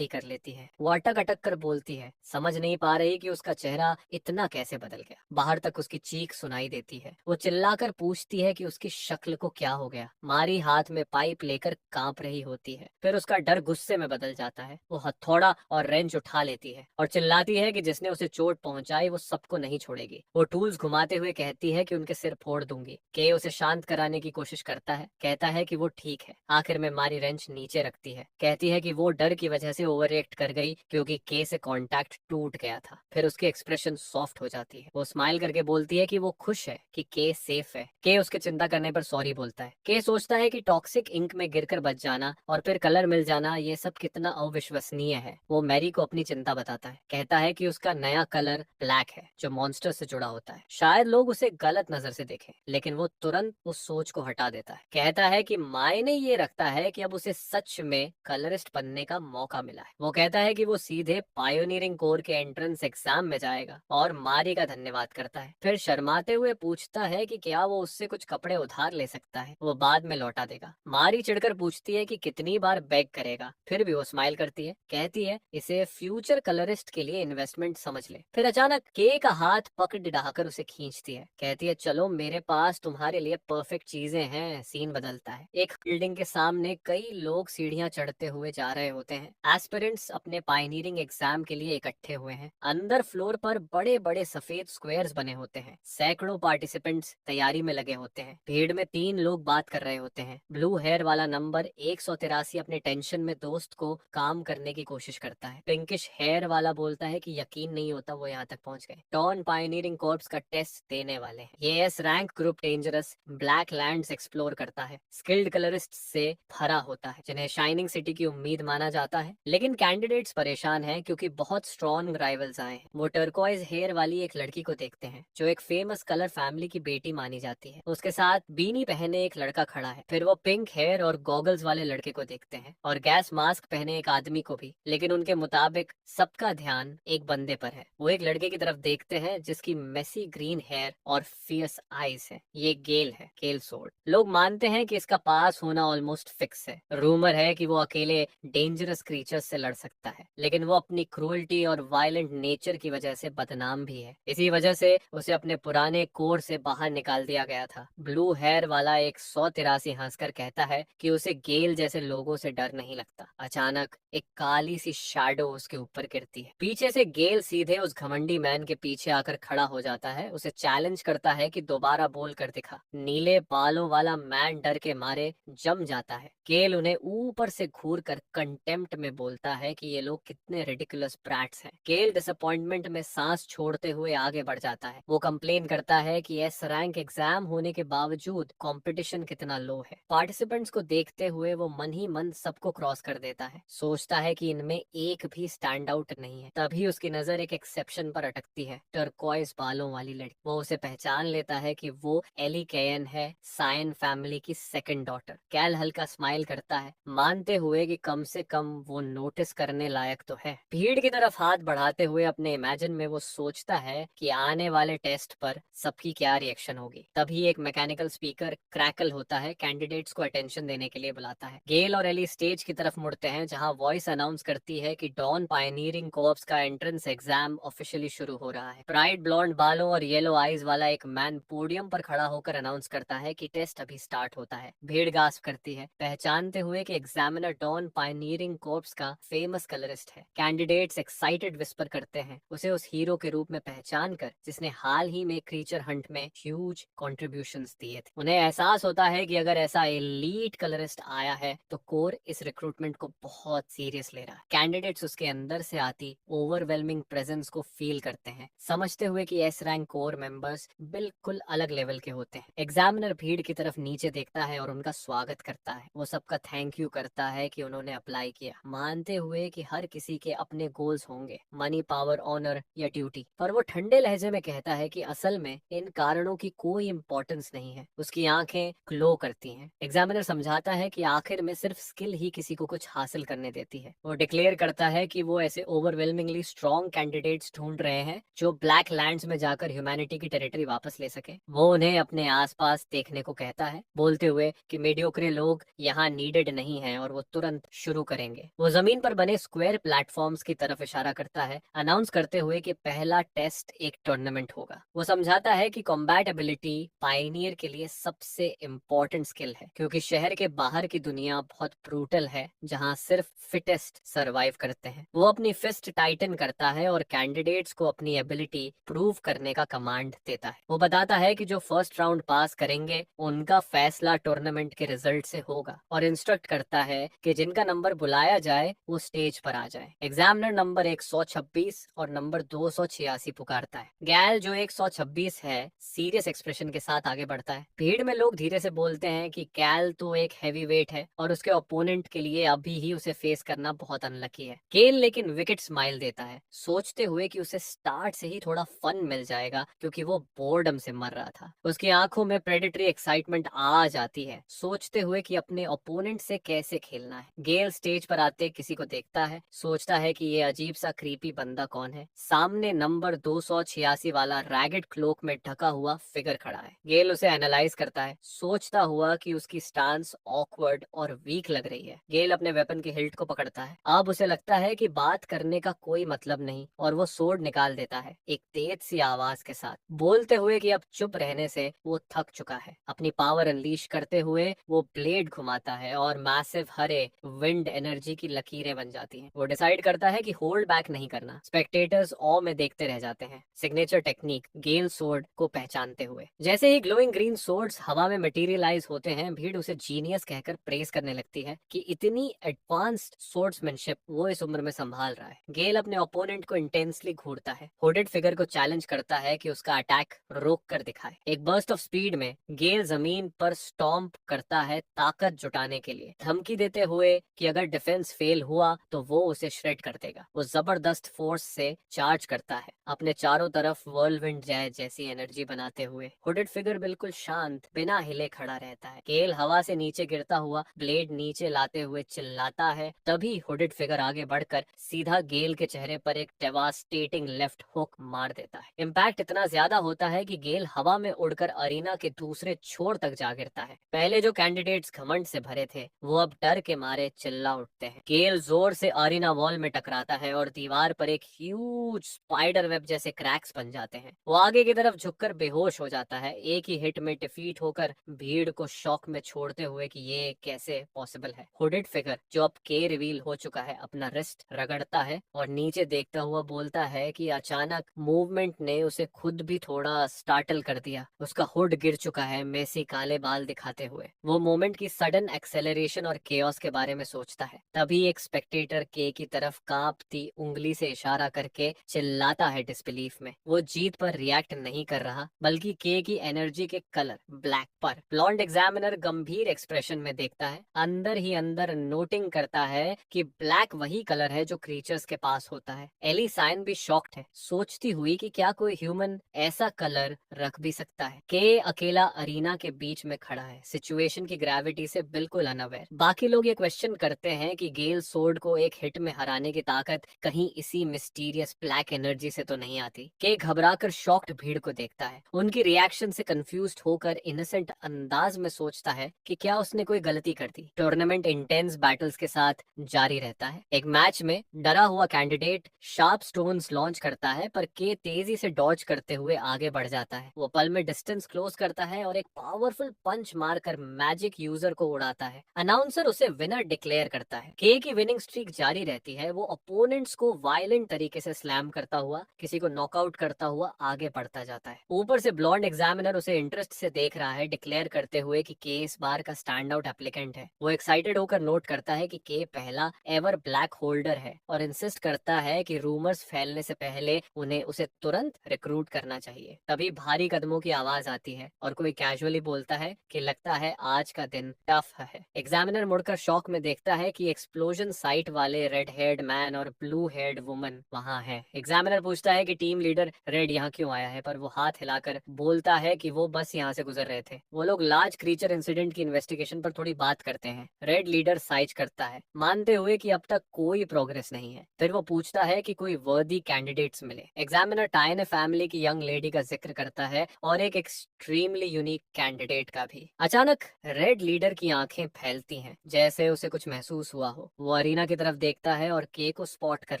S1: कर लेती है। वो अटक अटक कर बोलती है, समझ नहीं पा रही कि उसका चेहरा इतना कैसे बदल गया। बाहर तक उसकी चीख सुनाई देती है। वो चिल्लाकर पूछती है कि उसकी शक्ल को क्या हो गया। मारी हाथ में पाइप लेकर कांप रही होती है। फिर उसका डर गुस्से में बदल जाता है। वो हथौड़ा और रेंच उठा लेती है और चिल्लाती है कि जिसने उसे चोट पहुंचाई वो सबको नहीं छोड़ेगी। वो टूल्स घुमाते हुए कहती है कि उनके सिर फोड़ दूंगी। के उसे शांत कराने की कोशिश करता है, कहता है कि वो ठीक है। आखिर में मारी रेंच नीचे रखती है, कहती है कि वो डर की वजह से ओवर रिएक्ट कर गई क्योंकि के से कांटेक्ट टूट गया था। फिर उसकी एक्सप्रेशन सॉफ्ट हो जाती है। वो स्माइल करके बोलती है कि वो खुश है कि के सेफ है। के उसके चिंता करने पर सॉरी बोलता है। के सोचता है कि टॉक्सिक इंक में गिरकर बच जाना और फिर कलर मिल जाना, ये सब कितना अविश्वसनीय है। वो मैरी को अपनी चिंता बताता है, कहता है कि उसका नया कलर ब्लैक है जो मॉन्स्टर से जुड़ा होता है। शायद लोग उसे गलत नजर से देखें, लेकिन वो तुरंत उस सोच को हटा देता है। कहता है कि मायने ये रखता है कि अब उसे सच में कलरिस्ट बनने का मौका मिला है। वो कहता है कि वो सीधे पायोनियरिंग कोर के एंट्रेंस एग्जाम में जाएगा और मारी का धन्यवाद करता है। फिर शर्माते हुए पूछता है कि क्या वो उससे कुछ कपड़े उधार ले सकता है, वो बाद में लौटा देगा। मारी चिढ़कर पूछती है कि कितनी बार बेग करेगा, फिर भी वो स्माइल करती है, कहती है इसे फ्यूचर कलरिस्ट के लिए इन्वेस्टमेंट समझ ले। फिर अचानक के का हाथ पकड़ डाकर उसे खींचती है, कहती है चलो मेरे पास तुम्हारे लिए परफेक्ट चीजें हैं। सीन बदलता है। एक बिल्डिंग के सामने कई लोग सीढ़ियां चढ़ते हुए जा रहे होते हैं। एस्पिरेंट्स अपने पायनियरिंग एग्जाम के लिए इकट्ठे हुए हैं। अंदर फ्लोर पर बड़े बड़े सफेद स्क्वायर्स बने होते हैं। सैकड़ों पार्टिसिपेंट्स तैयारी में लगे होते हैं। भीड़ में 3 लोग बात कर रहे होते हैं। ब्लू हेयर वाला नंबर 183 अपने टेंशन में दोस्त को काम करने की कोशिश करता है। पिंकिश हेयर वाला बोलता है कि यकीन नहीं होता वो यहाँ तक पहुँच गए। डॉन पायनियरिंग कॉर्प्स का टेस्ट देने वाले हैं। ये S rank group dangerous black lands explore करता है। स्किल्ड कलरिस्ट से भरा होता है जिन्हें शाइनिंग सिटी की उम्मीद माना जाता है, लेकिन कैंडिडेट्स परेशान हैं क्योंकि बहुत स्ट्रॉन्ग राइवल्स आए हैं। वो टर्कोइज हेयर वाली एक लड़की को देखते हैं जो एक फेमस कलर फैमिली की बेटी मानी जाती है। उसके साथ बीनी पहने एक लड़का खड़ा है। फिर वो पिंक हेयर और गॉगल्स वाले लड़के को देखते हैं और गैस मास्क पहने एक आदमी को भी, लेकिन उनके मुताबिक सबका ध्यान एक बंदे पर है। वो एक लड़के की तरफ देखते हैं जिसकी मेसी ग्रीन हेयर और फियर्स आईज है। ये गेल है, गेल सोर्ड। लोग मानते हैं कि इसका पास होना ऑलमोस्ट फिक्स है। रूमर है कि वो अकेले डेंजरस क्रीचर्स से लड़ सकता है, लेकिन वो अपनी क्रूअल्टी और वायलेंट नेचर की वजह से बदनाम भी है। इसी वजह से उसे अपने पुराने कोर से बाहर निकाल दिया गया था। ब्लू हेयर वाला 183 हंसकर कहता है कि उसे गेल जैसे लोगों से डर नहीं लगता। अचानक एक काली सी शैडो उसके ऊपर गिरती है। पीछे से गेल सीधे उस घमंडी मैन के पीछे आकर खड़ा हो जाता है। उसे चैलेंज करता है कि दोबारा बोल कर दिखा। नीले बालों वाला मैन डर के मारे जम जाता है। गेल उन्हें ऊपर से घूर कर कंटेम्प्ट में बोलता है कि ये लोग कितने रिडिकुलस ब्रैट्स हैं। गेल डिसअपॉइंटमेंट में सांस छोड़ते हुए आगे बढ़ जाता है। वो कंप्लेन करता है कि एस रैंक एग्जाम होने के बावजूद कंपटीशन कितना लो है। पार्टिसिपेंट्स को देखते हुए वो मन ही मन सबको क्रॉस कर देता है। सोचता है कि इनमें एक भी स्टैंड आउट नहीं है। तभी उसकी नजर एक एक्सेप्शन पर अटकती है, टर्कोइज बालों वाली लड़की। वो उसे पहचान लेता है कि वो एली केयन है, सायन फैमिली की सेकंड डॉटर। कैल हल्का स्माइल करता है, मानते हुए कि कम से कम वो नोटिस करने लायक तो है। भीड़ की तरफ हाथ बढ़ाते हुए अपने इमेजिन में वो सोचता है कि आने वाले टेस्ट पर सबकी क्या रिएक्शन होगी। तभी एक मैकेनिकल स्पीकर क्रैकल होता है, कैंडिडेट्स को अटेंशन देने के लिए बुलाता है। गेल और एली स्टेज की तरफ मुड़ते हैं जहां वॉइस अनाउंस करती है कि डॉन पायनियरिंग कोर्प्स का एंट्रेंस एग्जाम ऑफिशियली शुरू हो रहा है। ब्राइट ब्लॉन्ड बालों और येलो आईज वाला एक मैन पोडियम पर खड़ा होकर अनाउंस करता है कि टेस्ट अभी स्टार्ट होता है। भीड़ गास्प करती है, पहचानते हुए कि एग्जामिनर डॉन पायनियरिंग कोर्प्स का फेमस कलरिस्ट है। कैंडिडेट्स एक्साइटेड विस्पर करते हैं, उसे उस हीरो के रूप में पहचान कर जिसने हाल ही में क्रीचर हंट में ह्यूज कॉन्ट्रीब्यूशंस दिए थे। उन्हें एहसास होता है कि अगर ऐसा एलीट कलरिस्ट आया है तो कोर इस रिक्रूटमेंट को बहुत सीरियस ले रहा है। कैंडिडेट्स उसके अंदर से आती ओवरवेलमिंग प्रेजेंस को फील करते हैं, समझते हुए कि एस रैंक कोर मेंबर्स बिल्कुल अलग लेवल के होते हैं। एग्जामिनर भीड़ की तरफ नीचे देखता है और उनका स्वागत करता है। वो सबका थैंक यू करता है कि उन्होंने अप्लाई किया, मानते हुए कि हर किसी के अपने गोल्स होंगे। मनी पावर, ऑनर या ड्यूटी। पर वो ठंडे लहजे में कहता है कि असल में इन कारणों की कोई इंपॉर्टेंस नहीं है। उसकी आंखें ग्लो करती हैं। एग्जामिनर समझाता है कि आखिर में सिर्फ स्किल ही किसी को कुछ हासिल करने देती है। वो डिक्लेयर करता है कि वो ऐसे ओवरवेलमिंगली स्ट्रॉन्ग कैंडिडेट्स ढूंढ रहे हैं जो ब्लैक लैंड्स में जाकर ह्यूमैनिटी की टेरिटरी वापस ले सके। वो उन्हें अपने आसपास देखने को कहता है, बोलते हुए कि मीडियोक्रे लोग यहाँ नीडेड नहीं हैं और वो तुरंत शुरू करेंगे। वो जमीन पर बने स्क्वायर प्लेटफॉर्म्स की तरफ इशारा करता है, अनाउंस करते हुए कि पहला टेस्ट एक टूर्नामेंट होगा। वो समझाता है कि कॉम्बैट एबिलिटी पायनियर के लिए सबसे इम्पोर्टेंट स्किल है, क्योंकि शहर के बाहर की दुनिया बहुत ब्रूटल है जहाँ सिर्फ फिटेस्ट सरवाइव करते हैं। वो अपनी फिस्ट टाइटन करता है और कैंडिडेट्स को अपनी एबिलिटी प्रूव करने का कमांड देता है। वो बताता है कि जो फर्स्ट राउंड पास करेंगे उनका फैसला टूर्नामेंट के रिजल्ट से होगा, और इंस्ट्रक्ट करता है कि जिनका नंबर बुलाया जाए वो स्टेज पर आ जाए। एग्जामिनर नंबर 126 और नंबर 286 पुकारता है। गैल जो 126 है सीरियस एक्सप्रेशन के साथ आगे बढ़ता है। भीड़ में लोग धीरे से बोलते हैं कि कैल तो एक हैवी वेट है और उसके ओपोनेंट के लिए अभी ही उसे फेस करना बहुत अनलकी है। केल लेकिन विकेट स्माइल देता है, सोचते हुए कि उसे स्टार्ट से ही थोड़ा फन मिल जाएगा, क्योंकि वो बोर्डम से मर रहा था। उसकी आंखों में प्रेडेटरी एक्साइटमेंट आ जाती है, सोचते हुए कि अपने ओपोनेंट से कैसे खेलना है। गेल स्टेज पर आते किसी को देखता है, सोचता है कि ये अजीब सा क्रीपी बंदा कौन है। सामने नंबर 286 वाला रैगेड क्लोक में ढका हुआ फिगर खड़ा है। गेल उसे एनालाइज करता है, सोचता हुआ कि उसकी स्टांस ऑकवर्ड और वीक लग रही है। गेल अपने वेपन के हिल्ट को पकड़ता है। अब उसे लगता है कि बात करने का कोई मतलब नहीं, और वो सोर्ड निकाल देता है एक तेज सी आवाज के साथ, बोलते हुए कि अब चुप रहने से वो थक चुका है। अपनी पावर अनलीश करते हुए वो ब्लेड घुमाता है और मैसिव हरे विंड एनर्जी की लकीरें बन जाती हैं। वो डिसाइड करता है कि होल्ड बैक नहीं करना। स्पेक्टेटर्स ऑ में देखते रह जाते हैं, सिग्नेचर टेक्निक गेल सोर्ड को पहचानते हुए। जैसे ही ग्लोइंग ग्रीन सोर्ड्स हवा में मटेरियलाइज होते हैं, भीड़ उसे जीनियस कहकर प्रेज करने लगती है कि इतनी एडवांस्ड सोर्ड्समैनशिप वो इस उम्र में संभाल रहा है। गेल अपने ओपोनेंट को इंटेंसली घूरता है, हुडेड फिगर को चैलेंज करता है कि उसका अटैक रोक कर दिखाए। एक बर्स्ट ऑफ स्पीड में गेल जमीन पर स्टॉम्प करता है ताकत जुटाने के लिए, धमकी देते हुए कि अगर डिफेंस फेल हुआ तो वो उसे श्रेड कर देगा। वो जबरदस्त फोर्स से चार्ज करता है, अपने चारों तरफ व्हर्लविंड जैसी एनर्जी बनाते हुए। हुडेड फिगर बिल्कुल शांत बिना हिले खड़ा रहता है। गेल हवा से नीचे गिरता हुआ ब्लेड नीचे लाते हुए चिल्लाता है, तभी हुडेड फिगर आगे बढ़कर सीधा गेल के चेहरे पर एक डेवास्टेटिंग लेफ्ट हुक मार देता है। इम्पैक्ट इतना ज्यादा होता है कि गेल हवा में उड़कर अरीना के दूसरे छोर तक जा गिरता है। पहले जो कैंडिडेट्स घमंड से भरे थे वो अब डर के मारे चिल्ला उठते हैं। गेल जोर से अरीना वॉल में टकराता है और दीवार पर एक ह्यूज स्पाइडर वेब जैसे क्रैक्स बन जाते हैं। वो आगे की तरफ झुककर बेहोश हो जाता है, एक ही हिट में डिफीट होकर भीड़ को शॉक में छोड़ते हुए कि ये कैसे पॉसिबल है। हुडेड फिगर जो अब के रिवील हो चुका है अपना रिस्ट रगड़ता है और नीचे देखता हुआ बोलता है कि अचानक मूवमेंट ने उसे खुद भी थोड़ा स्टार्टल कर दिया। उसका हुड गिर चुका है मेसी काले बाल दिखाते हुए। वो मोमेंट की सडन एक्सेलरेशन और केओस के बारे में सोचता है। तभी एक स्पेक्टेटर के की तरफ कांपती उंगली से इशारा करके चिल्लाता है डिसबिलीफ में। वो जीत पर रिएक्ट नहीं कर रहा, बल्कि के की एनर्जी के कलर ब्लैक पर। ब्लॉन्ड एग्जामिनर गंभीर एक्सप्रेशन में देखता है, अंदर ही अंदर नोटिंग करता है कि ब्लैक वही कलर है जो क्रीचर्स के पास होता है। एली साइन भी शॉक्ड है, सोचती हुई कि क्या कोई ह्यूमन ऐसा कलर रख भी सकता है। के अकेला अरीना के बीच में खड़ा है, सिचुएशन की ग्रेविटी से बिल्कुल अनअवेयर। बाकी लोग ये क्वेश्चन करते हैं कि गेल सोर्ड को एक हिट में हराने की ताकत कहीं इसी मिस्टीरियस ब्लैक एनर्जी से तो नहीं आती। के घबराकर शॉक्ड भीड़ को देखता है, उनकी रिएक्शन से कंफ्यूज्ड होकर इनोसेंट अंदाज में सोचता है कि क्या उसने कोई गलती कर दी। टूर्नामेंट इंटेंस बैटल्स के साथ जारी रहता है। एक मैच में डरा हुआ कैंडिडेट शार्प स्टोन्स लॉन्च करता है, पर के तेजी से डॉज करते हुए आगे बढ़ जाता है। वो पल में डिस्टेंस क्लोज करता है और एक पावरफुल पंच मारकर मैजिक यूजर को उड़ाता है। अनाउंसर उसे विनर डिक्लेयर करता है। के की विनिंग स्ट्रीक जारी रहती है। वो ओपोनेंट्स को वायलेंट तरीके से स्लैम करता हुआ, किसी को नॉकआउट करता हुआ आगे बढ़ता जाता है। ऊपर से ब्लॉन्ड एग्जामिनर उसे इंटरेस्ट से देख रहा है, डिक्लेयर करते हुए कि के इस बार का स्टैंड आउट एप्लीकेंट है। वो एक्साइटेड होकर नोट करता है कि के पहला एवर ब्लैक होल्डर है और इंसिस्ट करता है कि रूमर्स फैलने से पहले उन्हें उसे तुरंत रिक्रूट करना चाहिए। तभी भारी कदमों की आवाज आती है और कोई कैजुअली बोलता है कि लगता है आज का दिन टफ है। एग्जामिनर मुड़कर शॉक में देखता है कि एक्सप्लोजन साइट वाले रेड हेयर्ड मैन और ब्लू हेयर्ड वुमन वहाँ है। एग्जामिनर पूछता है कि टीम लीडर रेड यहाँ क्यों आया है, पर वो हाथ हिलाकर बोलता है कि वो बस यहाँ से गुजर रहे थे। वो लोग लार्ज क्रीचर इंसिडेंट की इन्वेस्टिगेशन पर थोड़ी बात करते हैं। रेड लीडर साइज करता है, मानते हुए कि अब तक कोई प्रोग्रेस नहीं है। फिर वो पूछता है कि कोई वर्दी कैंडिडेट्स मिले। एग्जामिनर टाइने फैमिली की यंग लेडी का जिक्र करता है और एक एक्सट्रीमली यूनिक कैंडिडेट का भी। अचानक रेड लीडर की आंखें फैलती हैं, जैसे उसे कुछ महसूस हुआ हो। वो अरीना की तरफ देखता है और के को स्पॉट कर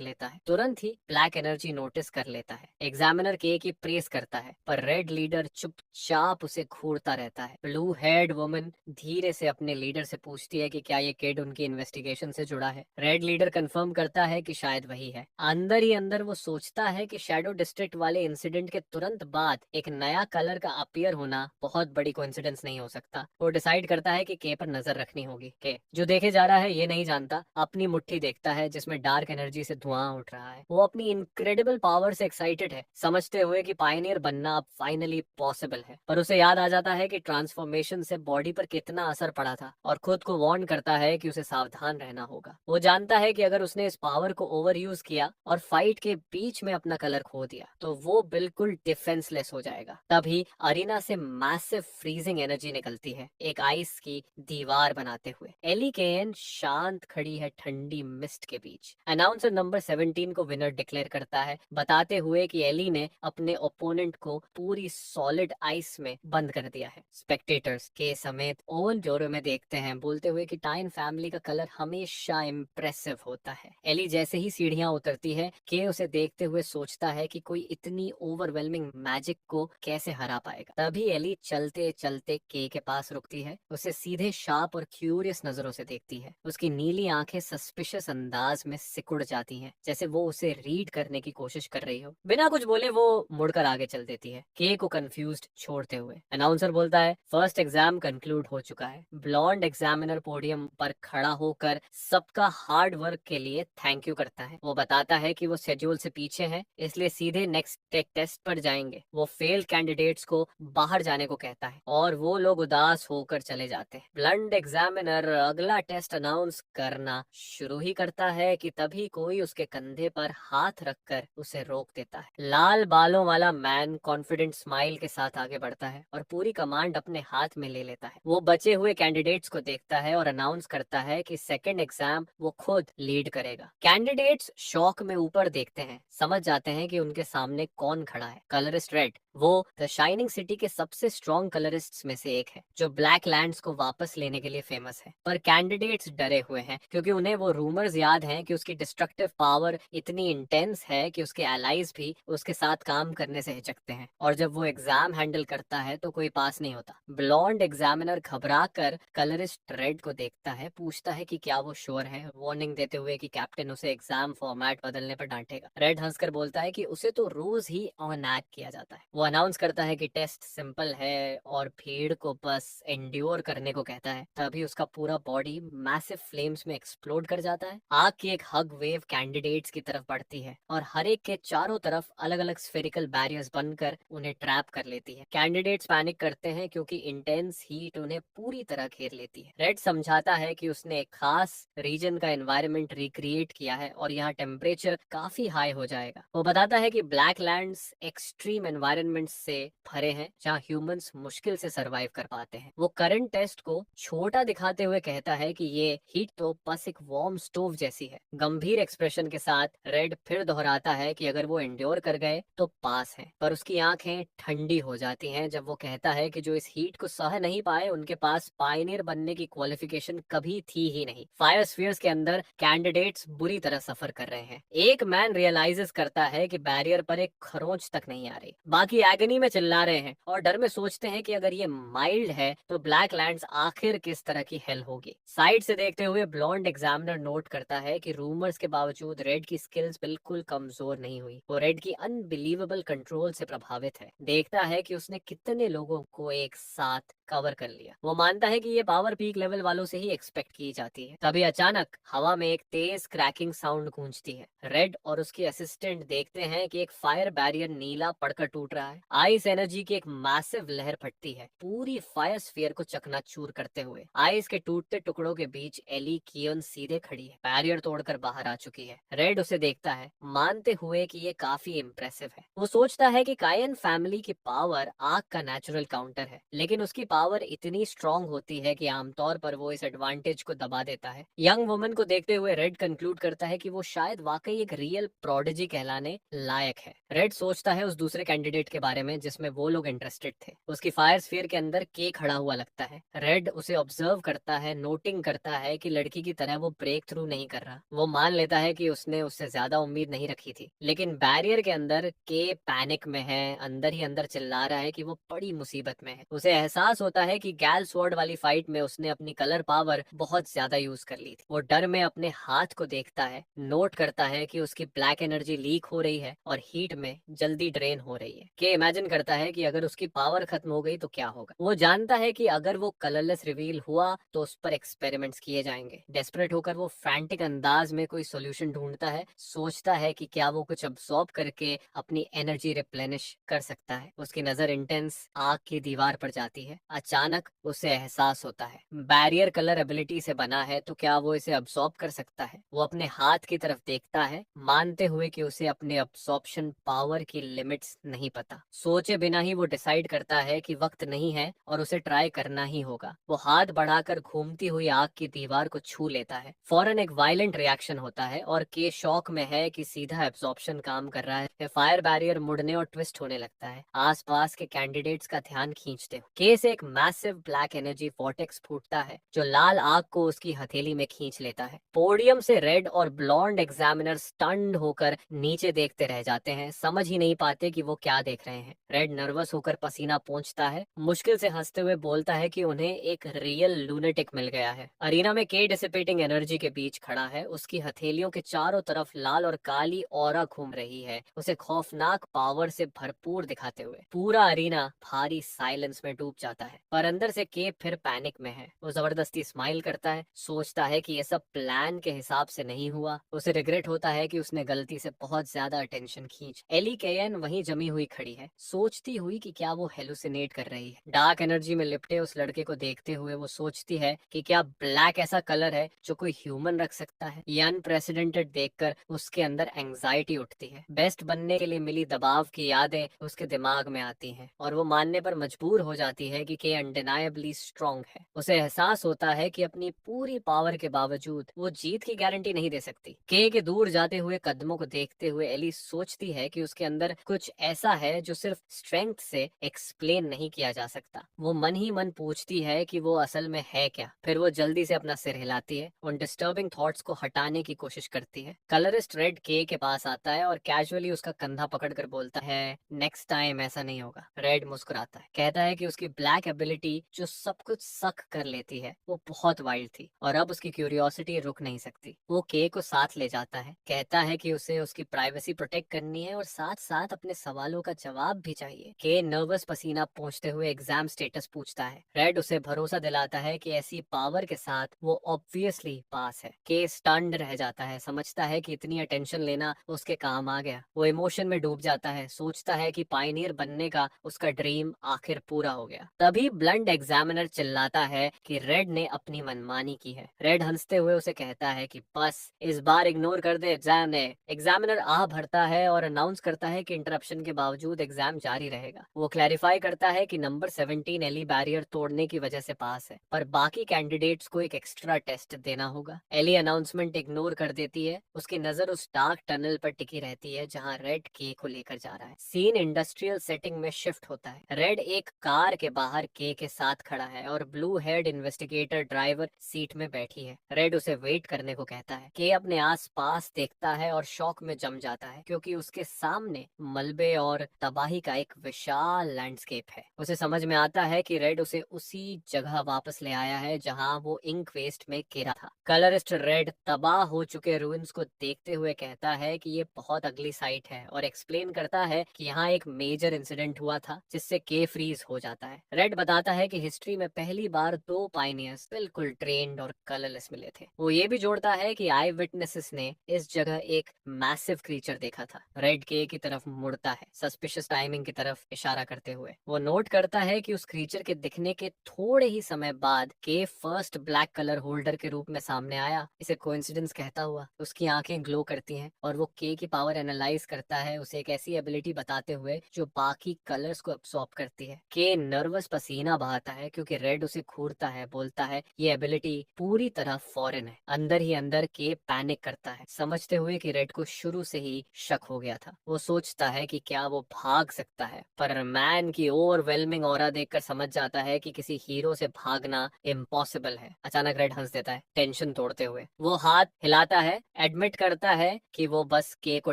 S1: लेता है। तुरंत ही ब्लैक एनर्जी नोटिस कर लेता है। एग्जामिनर के की प्रेस करता है, पर रेड लीडर चुपचाप उसे घूरता रहता है। ब्लू हेड वुमन धीरे से अपने लीडर से पूछती है कि क्या ये किड उनकी इन्वेस्टिगेशन से जुड़ा है। रेड लीडर कंफर्म करता है कि शायद वही है। अंदर ही अंदर वो सोचता है कि शैडो डिस्ट्रिक्ट वाले इंसिडेंट के तुरंत बाद एक नया कलर का अपीयर होना बहुत बड़ी कोइंसिडेंस नहीं हो सकता। वो डिसाइड करता है कि के पर नजर रखनी होगी। के जो देखे जा रहा है ये नहीं जानता, अपनी मुट्ठी देखता है जिसमें डार्क एनर्जी से धुआं उठ रहा है। वो अपनी इनक्रेडिबल पावर से एक्साइटेड है, समझते हुए कि पायनियर बनना अब फाइनली पॉसिबल है। पर उसे याद आ जाता है कि ट्रांसफॉर्मेशन से बॉडी पर कितना असर पड़ा था, और खुद को वार्न करता है कि उसे सावधान रहना होगा। वो जानता है कि अगर उसने इस पावर को ओवर यूज किया और फाइट के बीच में अपना कलर खो दिया तो वो बिल्कुल डिफेंसलेस हो जाएगा। तभी अरीना से मैसिव फ्रीजिंग एनर्जी निकलती है, एक आइस की दीवार बनाते हुए। एली केन शांत खड़ी है ठंडी मिस्ट के बीच। अनाउंसर नंबर 17 को विनर डिक्लेयर करता है, बताते हुए कि एली ने अपने ओपोनेंट को पूरी सॉलिड आइस में बंद कर दिया है। स्पेक्टेटर्स के समेत ओवन जोरो में देखते हैं, बोलते हुए कि टाइन फैमिली का कलर हमेशा इम्प्रेसिव होता है। एली जैसे ही सीढ़ियां उतरती है, के उसे देखते हुए सोचता है कि कोई इतनी ओवरवेलमिंग मैजिक को कैसे हरा पाएगा। तभी एली चलते चलते के पास रुकती है, उसे सीधे शार्प और क्यूरियस नजरों से देखती है। उसकी नीली आंखें सस्पिशियस अंदाज में सिकुड़ जाती हैं, जैसे वो उसे रीड करने की कोशिश कर रही हो। बिना कुछ बोले वो मुड़कर आगे चल देती है, के को कंफ्यूज्ड छोड़ते हुए। अनाउंसर बोलता है, फर्स्ट एग्जाम कंक्लूड हो चुका है। ब्लॉन्ड एग्जामिनर पोडियम पर खड़ा होकर सबका हार्ड वर्क के लिए थैंक यू करता है। वो बताता है कि वो शेड्यूल से पीछे हैं, इसलिए सीधे नेक्स्ट टेक टेस्ट पर जाएंगे। वो फेल कैंडिडेट्स को बाहर जाने को कहता है और वो लोग उदास होकर चले जाते हैं। ब्लॉन्ड एग्जामिनर अगला टेस्ट अनाउंस करना शुरू ही करता है कि तभी कोई उसके कंधे पर हाथ रखकर उसे रोक देता है। लाल बालों वाला मैन कॉन्फिडेंट स्माइल के साथ आगे बढ़ता है और पूरी कमांड अपने हाथ में ले लेता है। वो बचे हुए कैंडिडेट्स को देखता है और अनाउंस करता है कि सेकंड एग्जाम वो खुद लीड करेगा। कैंडिडेट्स शौक में ऊपर देखते हैं, समझ जाते हैं कि उनके सामने कौन खड़ा है। कलरिस्ट रेड, वो द शाइनिंग सिटी के सबसे स्ट्रॉन्ग कलरिस्ट्स में से एक है, जो ब्लैक लैंड्स को वापस लेने के लिए फेमस है। पर कैंडिडेट्स डरे हुए हैं, क्योंकि उन्हें वो रूमर्स याद हैं कि उसकी डिस्ट्रक्टिव पावर इतनी इंटेंस है कि उसके एलाइज भी उसके साथ काम करने से हिचकते हैं, और जब वो एग्जाम हैंडल करता है तो कोई पास नहीं होता। ब्लॉन्ड एग्जामिनर घबरा कर कलरिस्ट रेड को देखता है, पूछता है कि क्या वो श्योर है, वार्निंग देते हुए कि कैप्टन उसे एग्जाम फॉर्मेट बदलने पर डांटेगा। रेड हंसकर बोलता है कि उसे तो रोज ही ऑन एक्ट किया जाता है। वो अनाउंस करता है कि टेस्ट सिंपल है और भीड़ को बस एंड्योर करने को कहता है। तभी उसका पूरा बॉडी मैसिव फ्लेम्स में एक्सप्लोड कर जाता है। आग की एक हग वेव कैंडिडेट्स की तरफ बढ़ती है और हर एक के चारों तरफ अलग अलग स्फेरिकल बैरियर्स बनकर उन्हें ट्रैप कर लेती है। कैंडिडेट्स पैनिक करते हैं क्योंकि इंटेंस हीट उन्हें पूरी तरह घेर लेती है। रेड समझाता है कि उसने एक खास रीजन का एनवायरनमेंट रिक्रिएट किया है और यहाँ टेम्परेचर काफी हाई हो जाएगा। वो बताता है कि ब्लैक लैंड्स एक्सट्रीम एनवायरनमेंट से भरे हैं, जहाँ ह्यूमंस मुश्किल से सरवाइव कर पाते हैं। वो करंट टेस्ट को छोटा दिखाते हुए कहता है कि ये हीट तो बस एक वार्म स्टोव जैसी है। गंभीर एक्सप्रेशन के साथ रेड फिर दोहराता है कि अगर वो एंड्योर कर गए तो पास है, पर उसकी आंखें ठंडी हो जाती हैं जब वो कहता है कि जो इस हीट को सह नहीं पाए उनके पास पायनियर बनने की क्वालिफिकेशन कभी थी ही नहीं। फायर स्फीयर्स के अंदर कैंडिडेट्स बुरी तरह सफर कर रहे हैं। एक मैन रियलाइजेस करता है कि बैरियर पर एक खरोंच तक नहीं आ रही, बाकी एगनी में चिल्ला रहे हैं और डर में सोचते हैं कि अगर ये माइल्ड है तो ब्लैक लैंड्स आखिर किस तरह की हेल होगी। साइड से देखते हुए ब्लॉन्ड एग्जामिनर नोट करता है कि रूमर्स के बावजूद रेड की स्किल्स बिल्कुल कमजोर नहीं हुई। वो रेड की अनबिलीवेबल कंट्रोल से प्रभावित है। देखता है कि उसने कितने लोगों को एक साथ कवर कर लिया। वो मानता है कि ये पावर पीक लेवल वालों से ही एक्सपेक्ट की जाती है। तभी अचानक हवा में एक तेज क्रैकिंग साउंड गूंजती है। रेड और उसके असिस्टेंट देखते हैं कि एक फायर बैरियर नीला पड़कर टूट रहा है। आइस एनर्जी की एक मैसिव लहर फटती है, पूरी फायर स्फीयर को चकनाचूर करते हुए। आइस के टूटते टुकड़ों के बीच एली कियोन सीधे खड़ी है, बैरियर तोड़कर बाहर आ चुकी है। रेड उसे देखता है, मानते हुए कि ये काफी इम्प्रेसिव है। वो सोचता है कि कायन फैमिली की पावर आग का नेचुरल काउंटर है, लेकिन उसकी पावर इतनी स्ट्रांग होती है कि आमतौर पर वो इस एडवांटेज को दबा देता है। यंग वुमन को देखते हुए रेड कंक्लूड करता है कि वो शायद वाकई एक रियल प्रोडिजी कहलाने लायक है। रेड सोचता है उस दूसरे कैंडिडेट के बारे में जिसमें वो लोग इंटरेस्टेड थे। उसकी फायर स्फीयर के अंदर के खड़ा हुआ लगता है। रेड उसे ऑब्जर्व करता है, नोटिंग करता है कि लड़की की तरह वो ब्रेक थ्रू नहीं कर रहा। वो मान लेता है कि उसने उससे ज्यादा उम्मीद नहीं रखी थी, लेकिन बैरियर के अंदर के पैनिक में है, अंदर ही अंदर चिल्ला रहा है कि वो बड़ी मुसीबत में है। उसे एहसास होता है कि गैल स्वॉर्ड वाली फाइट में उसने अपनी कलर पावर बहुत ज्यादा यूज कर ली थी। वो डर में अपने हाथ को देखता है, नोट करता है कि उसकी ब्लैक एनर्जी लीक हो रही है और हीट में जल्दी ड्रेन हो रही है। के इमेजिन करता है कि अगर उसकी पावर खत्म हो गई तो क्या होगा। वो जानता है कि अगर वो कलरलेस रिवील हुआ तो उस पर एक्सपेरिमेंट्स किए जाएंगे। डेस्परेट होकर वो फ्रैंटिक अंदाज में कोई सोल्यूशन ढूंढता है, सोचता है कि क्या वो कुछ अब्सॉर्ब करके अपनी एनर्जी रिप्लेनिश कर सकता है। उसकी नजर इंटेंस आग की दीवार पर जाती है। अचानक उसे एहसास होता है बैरियर कलर एबिलिटी से बना है, तो क्या वो इसे अब्सॉर्ब कर सकता है। वो अपने हाथ की तरफ देखता है, मानते हुए कि उसे अपने अब्सॉर्प्शन पावर की लिमिट्स नहीं पता। सोचे बिना ही वो डिसाइड करता है कि वक्त नहीं है और उसे ट्राई करना ही होगा। वो हाथ बढ़ाकर घूमती हुई आग की दीवार को छू लेता है। फौरन एक वायलेंट रिएक्शन होता है और के शॉक में है कि सीधा एब्जॉर्प्शन काम कर रहा है। फायर बैरियर मुड़ने और ट्विस्ट होने लगता है, आसपास के कैंडिडेट्स का ध्यान खींचते हुए। के से एक मैसिव ब्लैक एनर्जी वॉर्टेक्स फूटता है जो लाल आग को उसकी हथेली में खींच लेता है। पोडियम से रेड और ब्लॉन्ड एग्जामिनर स्टन्ड होकर नीचे देखते रह जाते हैं, समझ ही नहीं पाते कि वो क्या देख रहे हैं। रेड नर्वस होकर पसीना पोंछता है, मुश्किल से हंसते हुए बोलता है कि उन्हें एक रियल लूनेटिक मिल गया है। अरीना में के डिसिपेटिंग एनर्जी के बीच खड़ा है, उसकी हथेलियों के चारों तरफ लाल और काली ऑरा घूम रही है, उसे खौफनाक पावर से भरपूर दिखाते हुए। पूरा अरीना भारी साइलेंस में डूब जाता है, पर अंदर से के फिर पैनिक में है। वो जबरदस्ती स्माइल करता है, सोचता है कि ये सब प्लान के हिसाब से नहीं हुआ। उसे रिग्रेट होता है कि उसने गलती से बहुत ज्यादा अटेंशन खींच। एली केयन वहीं जमी हुई खड़ी है, सोचती हुई कि क्या वो हेलुसिनेट कर रही है। डार्क एनर्जी में लिपटे उस लड़के को देखते हुए वो सोचती है कि क्या ब्लैक ऐसा कलर है जो कोई ह्यूमन रख सकता है। ये अनप्रेसिडेंटेड देखकर उसके अंदर एंजाइटी उठती है। बेस्ट बनने के लिए मिली दबाव की यादें उसके दिमाग में आती हैं और वो मानने पर मजबूर हो जाती है कि के अनडिनायबली स्ट्रांग है। उसे एहसास होता है कि अपनी पूरी पावर के बावजूद वो जीत की गारंटी नहीं दे सकती। के दूर जाते हुए कदमों को देखते हुए एली सोचती है कि उसके अंदर कुछ ऐसा है जो सिर्फ स्ट्रेंथ से एक्सप्लेन नहीं किया जा सकता। वो मन ही मन पूछती है कि वो असल में है क्या। फिर वो जल्दी से अपना सिर हिलाती है, उन डिस्टर्बिंग थॉट्स को हटाने की कोशिश करती है। कलरिस्ट रेड के पास आता है और कैजुअली उसका कंधा पकड़कर बोलता है, नेक्स्ट टाइम ऐसा नहीं होगा। रेड मुस्कुराता है, कहता है कि उसकी ब्लैक एबिलिटी जो सब कुछ सक कर लेती है वो बहुत वाइल्ड थी और अब उसकी क्यूरियोसिटी रुक नहीं सकती। वो के को साथ ले जाता है, कहता है कि उसे उसकी प्राइवेसी प्रोटेक्ट करनी है और साथ साथ अपने सवालों का जवाब भी चाहिए। के नर्वस पसीना पोंछते हुए एग्जाम स्टेटस पूछता है। रेड उसे भरोसा दिलाता है कि ऐसी पावर के साथ वो ऑब्वियसली पास है। के स्टन्ड रह जाता है, समझता है कि इतनी अटेंशन लेना उसके काम आ गया। वो इमोशन में डूब जाता है, सोचता है कि पायनियर बनने का उसका ड्रीम आखिर पूरा हो गया। तभी ब्लंड एग्जामिनर चिल्लाता है कि रेड ने अपनी मनमानी की है। रेड हंसते हुए उसे कहता है कि बस इस बार इग्नोर कर दे एग्जाम ने। एग्जामिनर आह भरता है और अनाउंस करता है कि इंटरप्शन के बावजूद एग्जाम जारी रहेगा। वो क्लैरिफाई करता है कि नंबर 17 एली बैरियर तोड़ने की वजह से पास है, पर बाकी कैंडिडेट्स को एक एक्स्ट्रा टेस्ट देना होगा। एली अनाउंसमेंट इग्नोर कर देती है, उसकी नजर उस डार्क टनल पर टिकी रहती है जहाँ रेड के को लेकर जा रहा है। सीन इंडस्ट्रियल सेटिंग में शिफ्ट होता है। रेड एक कार के बाहर के साथ खड़ा है और blue head investigator driver seat में बैठी है। रेड उसे वेट करने को कहता है। के अपने आस पास देखता है और शॉक में जम जाता है क्योंकि उसके सामने मलबे और तबाही का एक विशाल लैंडस्केप है। उसे समझ में आता है कि रेड उसे उसी जगह वापस ले आया है जहां वो इंक वेस्ट में घेरा था। कलरिस्ट रेड तबाह हो चुके रूइंस को देखते हुए कहता है कि ये बहुत अगली साइट है और एक्सप्लेन करता है कि यहाँ एक मेजर इंसिडेंट हुआ था जिससे के फ्रीज हो जाता है। रेड बताता है कि हिस्ट्री में पहली बार दो पायनियर्स बिल्कुल ट्रेन्ड और कलरलेस मिले थे। वो ये भी जोड़ता है कि आई विटनेसेस ने इस जगह एक मैसिव क्रीचर देखा था। रेड के की तरफ मुड़ता है, सस्पिशियस टाइमिंग की तरफ इशारा करते हुए। वो नोट करता है कि उस क्रीचर के दिखने के थोड़े ही समय बाद के फर्स्ट ब्लैक कलर होल्डर के रूप में सामने आया। इसे कोइंसिडेंस कहता हुआ उसकी आंखें ग्लो करती हैं और वो के की पावर एनालाइज करता है, उसे एक ऐसी एबिलिटी बताते हुए जो बाकी कलर्स को अब्सॉर्ब करती है। के नर्वस पसीना बहाता है क्योंकि रेड उसे घूरता है, बोलता है ये एबिलिटी पूरी तरह फॉरेन है। अंदर ही अंदर के पैनिक करता है, समझते हुए कि रेड को शुरू से ही शक हो गया था। वो सोचता है कि क्या वो भाग सकता है, पर मैन की ओवरवेलमिंग ऑरा देखकर समझ जाता है कि किसी हीरो से भागना इम्पॉसिबल है। अचानक रेड हंस देता है, टेंशन तोड़ते हुए। वो हाथ हिलाता है, एडमिट करता है कि वो बस के को